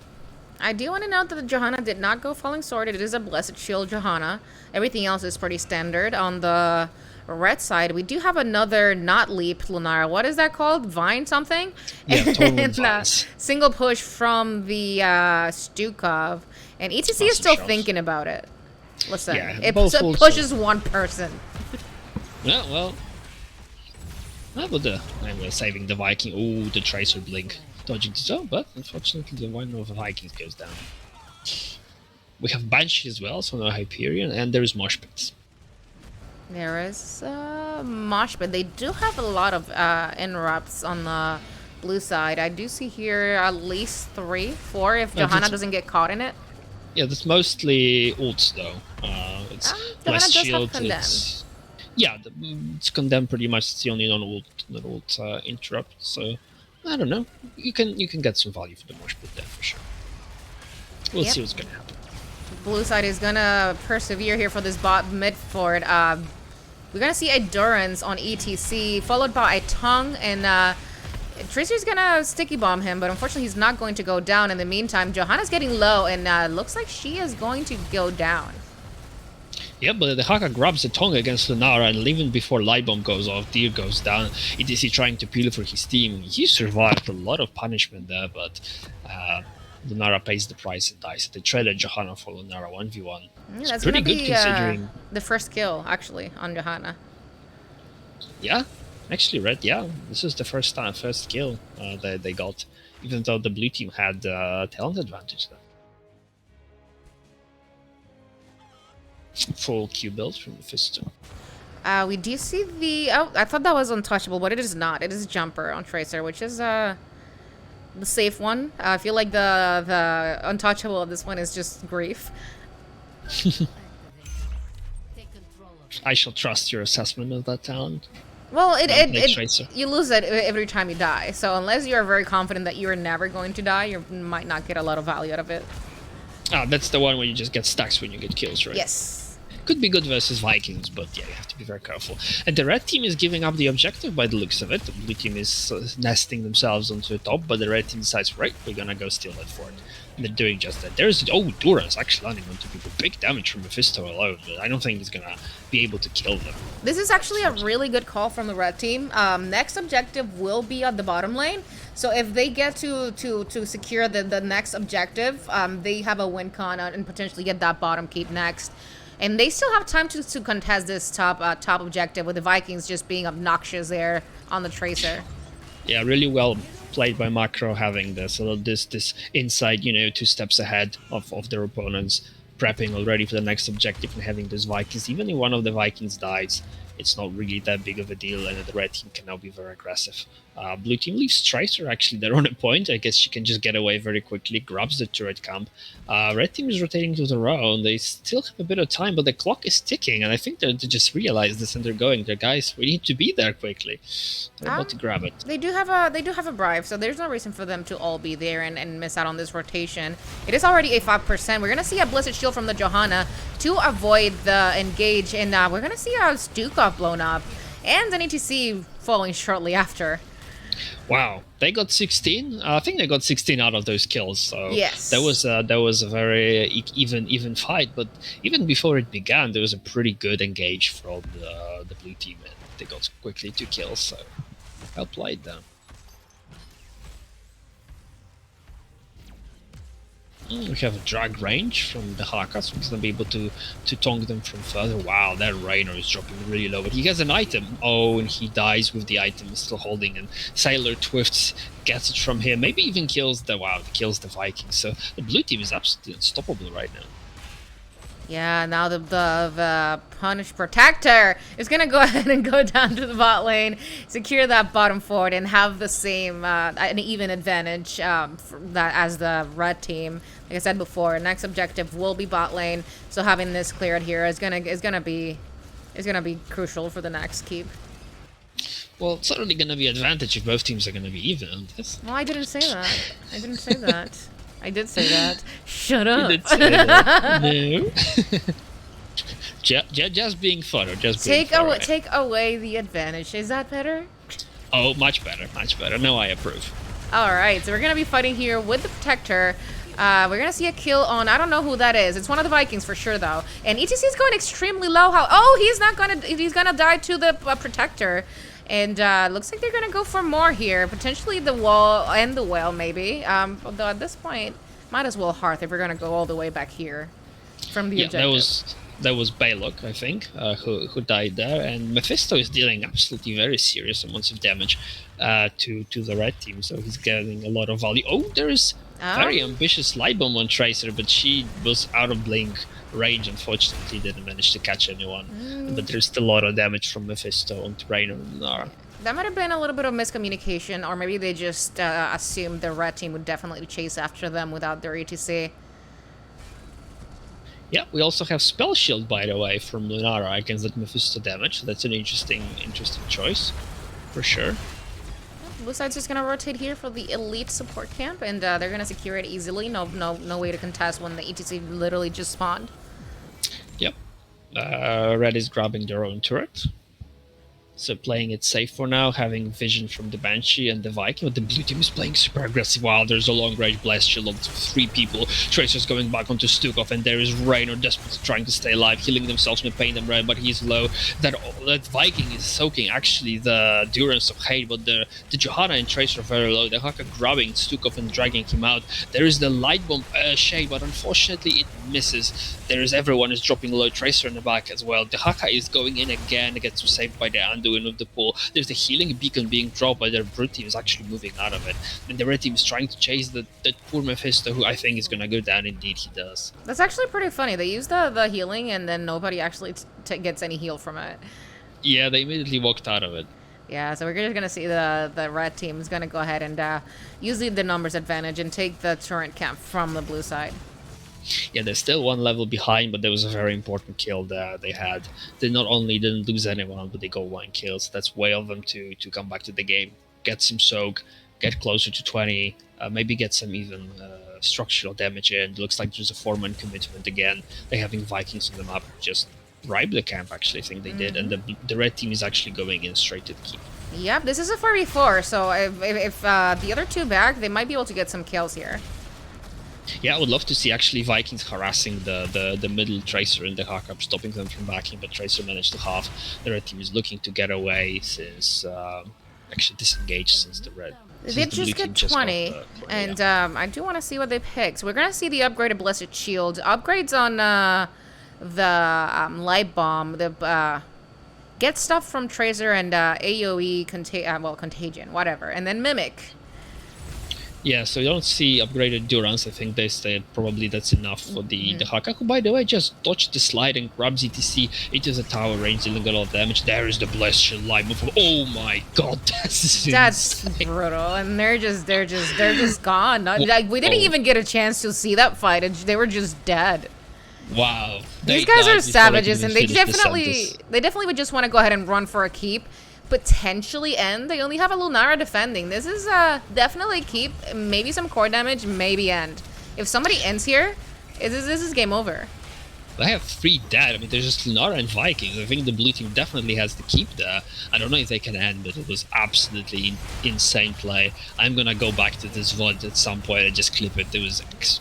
I do want to note that the Johanna did not go Falling Sword. It is a Blessed Shield Johanna. Everything else is pretty standard. On the red side, we do have another not leap Lunara. What is that called? Vine something? Yeah, and single push from the Stukov. And ETC is still thinking about it. Listen, yeah, it pushes one person. Yeah, well. I'm saving the Viking. Oh, the Tracer Blink. Dodging the zone, but unfortunately the one of the Vikings goes down. We have Banshee as well, so no Hyperion, and there is Mosh Pits. There is Mosh Pit. They do have a lot of interrupts on the blue side. I do see here at least 3, 4 if Johanna doesn't get caught in it. Yeah, that's mostly ults though. It's less shield. It's condemned pretty much. It's the only non-ult interrupt. So I don't know. You can get some value for the Mosh Pit there for sure. We'll see what's gonna happen. Blue side is gonna persevere here for this bot mid fort. We're gonna see a Durance on ETC, followed by a Tongue, and Tracer's gonna sticky bomb him, but unfortunately he's not going to go down. In the meantime, Johanna's getting low, and looks like she is going to go down. Yeah, but the Haka grabs the tongue against Lunara, and even before Light Bomb goes off, Deer goes down. It is he trying to peel for his team. He survived a lot of punishment there, but Lunara pays the price and dies. They traded Johanna for Lunara 1v1. Yeah, that's pretty gonna good be considering. the first kill, actually, on Johanna. Yeah, actually, Red, yeah. This is the first kill that they got, even though the blue team had talent advantage there. Full Q build from Mephisto. We do see the... Oh, I thought that was untouchable, but it is not. It is Jumper on Tracer, which is the safe one. I feel like the untouchable of this one is just Grief. I shall trust your assessment of that talent. Well, you lose it every time you die. So unless you are very confident that you are never going to die, you might not get a lot of value out of it. Ah, that's the one where you just get stacks when you get kills, right? Yes. Could be good versus Vikings, but yeah, you have to be very careful. And the red team is giving up the objective by the looks of it. The blue team is nesting themselves onto the top, but the red team decides, right, we're gonna go steal that fort. And they're doing just that. There's Durotan actually landing onto people. Big damage from Mephisto alone, but I don't think he's gonna be able to kill them. This is actually a really good call from the red team. Next objective will be at the bottom lane. So if they get to secure the next objective, they have a win con and potentially get that bottom keep next. And they still have time to contest this top objective, with the Vikings just being obnoxious there on the Tracer. Yeah, really well played by Macro, having this insight, 2 steps ahead of their opponents, prepping already for the next objective and having those Vikings. Even if one of the Vikings dies, it's not really that big of a deal, and the red team can now be very aggressive. Blue team leaves Tracer actually there on a point. I guess she can just get away very quickly, grabs the turret camp. Red team is rotating to the row, and they still have a bit of time, but the clock is ticking, and I think they just realized this and they're going there, guys. We need to be there quickly. They're about to grab it. They do have a bribe, so there's no reason for them to all be there and miss out on this rotation. It is already a 5%. We're gonna see a Blizzard Shield from the Johanna to avoid the engage, and we're gonna see a Stukov blown up, and an ETC following shortly after. Wow, they got 16. I think they got 16 out of those kills. So yes, that was a very even fight. But even before it began, there was a pretty good engage from the blue team, and they got quickly 2 kills. So well played them. We have a drag range from the Haka, so he's going to be able to tongue them from further. Wow, that Raynor is dropping really low, but he has an item. Oh, and he dies with the item still holding, and Sailor Twifts gets it from him. Maybe even kills the Vikings. So the blue team is absolutely unstoppable right now. Yeah, now the Punish Protector is going to go ahead and go down to the bot lane, secure that bottom fort, and have the same, an even advantage as the red team. Like I said before, next objective will be bot lane, so having this cleared here is gonna be crucial for the next keep. Well, it's not really gonna be an advantage if both teams are gonna be even on this. Well, I didn't say that. I didn't say that. I did say that. Shut up. You did say that. No. just being fun, or just take away the advantage. Is that better? Oh, much better, much better. No, I approve. All right, so we're gonna be fighting here with the Protector. We're gonna see a kill on, I don't know who that is. It's one of the Vikings for sure, though. And ETC is going extremely low. He's gonna die to the Protector. And looks like they're gonna go for more here. Potentially the wall and the well, maybe. Although at this point, might as well Hearth if we're gonna go all the way back here from the objective. That was Balok, I think, who died there. And Mephisto is dealing absolutely very serious amounts of damage to the red team, so he's getting a lot of value. Oh, there's very ambitious light bomb on Tracer, but she was out of blink range, unfortunately didn't manage to catch anyone. But there's still a lot of damage from Mephisto onto Raynor and Nara. That might have been a little bit of miscommunication, or maybe they just assumed the red team would definitely chase after them without their ETC. Yeah, we also have Spell Shield, by the way, from Lunara against that Mephisto damage. So that's an interesting choice, for sure. Blue side's just gonna rotate here for the elite support camp, and they're gonna secure it easily. No way to contest when the ETC literally just spawned. Yep. Red is grabbing their own turret. So playing it safe for now, having vision from the Banshee and the Viking, but the blue team is playing super aggressive. Wow, there's a long-range blast shield of 3 people. Tracer's going back onto Stukov, and there is Raynor desperately trying to stay alive, healing themselves in the pain and red, but he's low. That Viking is soaking actually the Durance of Hate, but the Johanna and Tracer are very low. The Haka grabbing Stukov and dragging him out. There is the light bomb shade, but unfortunately it misses. There is everyone is dropping low. Tracer in the back as well. The Haka is going in again, gets saved by the undoing of the pool. There's a healing beacon being dropped, but their blue team is actually moving out of it. And the red team is trying to chase that poor Mephisto, who I think is going to go down. Indeed, he does. That's actually pretty funny. They use the healing, and then nobody actually gets any heal from it. Yeah, they immediately walked out of it. Yeah, so we're just going to see the red team is going to go ahead and use the numbers advantage and take the turret camp from the blue side. Yeah, they're still 1 level behind, but there was a very important kill that they had. They not only didn't lose anyone, but they got 1 kill, so that's way of them to come back to the game, get some soak, get closer to 20, maybe get some even structural damage in. It looks like there's a 4-man commitment again. They're having Vikings on the map, just bribe the camp, actually, I think they did, and the red team is actually going in straight to the keep. Yep, this is a 4v4, so if the other 2 back, they might be able to get some kills here. Yeah, I would love to see actually Vikings harassing the middle Tracer in the Hawk-up, stopping them from backing, but Tracer managed to half. The red team is looking to get away since, actually disengaged since the red. They just get 20, and I do want to see what they pick. So we're going to see the upgraded Blessed Shield. Upgrades on the Light Bomb, the get stuff from Tracer and AoE, Contagion, whatever, and then Mimic. Yeah, so you don't see upgraded Durance. I think they said probably that's enough for the Haka, who, by the way, just dodged the slide and grabbed ZTC into the tower range, dealing a lot of damage. There is the Blessed Shield light move. Oh my god, that's brutal. And they're just gone. Like, we didn't even get a chance to see that fight. They were just dead. Wow. These guys are savages, and they definitely would just want to go ahead and run for a keep. Potentially end. They only have a Lunara defending. This is definitely keep, maybe some core damage, maybe end. If somebody ends here, this is game over. They have 3 dead. I mean, there's just Lunara and Vikings. I think the blue team definitely has to keep there. I don't know if they can end, but it was absolutely insane play. I'm gonna go back to this VOD at some point and just clip it. It was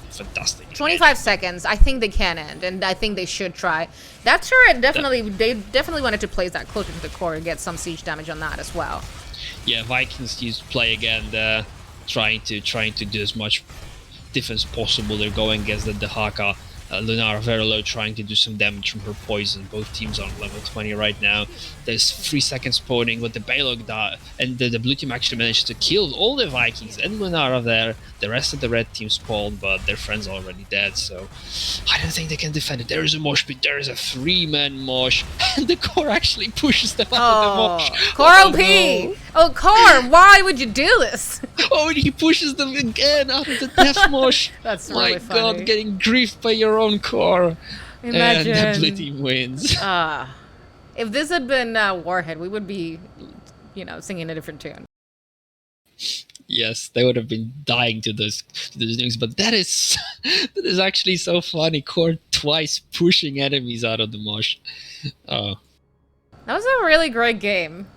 fantastic. 25 seconds. I think they can end, and I think they should try. That turret they definitely wanted to place that closer to the core and get some siege damage on that as well. Yeah, Vikings used play again there, trying to do as much defense possible. They're going against the Haka. Lunara very low, trying to do some damage from her poison. Both teams are on level 20 right now. There's 3 seconds spawning with the Balog died, and the blue team actually managed to kill all the Vikings and Lunara there. The rest of the red team spawned, but their friends are already dead, so I don't think they can defend it. There is a mosh pit, there is a 3-man mosh, and the core actually pushes them out of the mosh. Core OP! No. Oh, Core, why would you do this? Oh, and he pushes them again out of the death mosh. That's really funny. My god, getting griefed by your own core. Imagine. And the blue team wins. If this had been Warhead, we would be, singing a different tune. Yes, they would have been dying to those news, but that is actually so funny. Core twice pushing enemies out of the mosh. Oh. That was a really great game.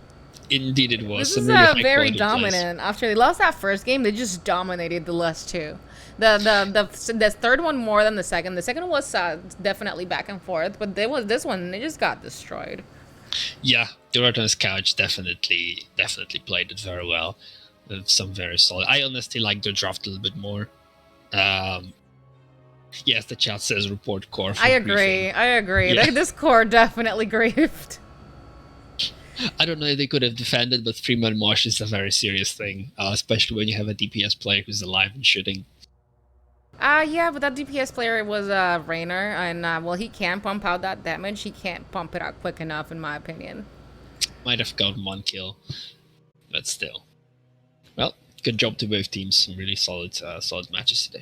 Indeed it was. This is very dominant. After they lost that first game, they just dominated the last 2. The third one more than the second. The second was definitely back and forth, but this one, they just got destroyed. Yeah, Durotan's couch definitely played it very well. Some very solid. I honestly like their draft a little bit more. Yes, the chat says report core. I agree. Yeah. Like, this core definitely griefed. I don't know if they could have defended, but 3-man mosh is a very serious thing, especially when you have a DPS player who's alive and shooting. Yeah, but that DPS player was Raynor, and he can pump out that damage. He can't pump it out quick enough, in my opinion. Might have gotten 1 kill, but still. Well, good job to both teams. Some really solid matches today.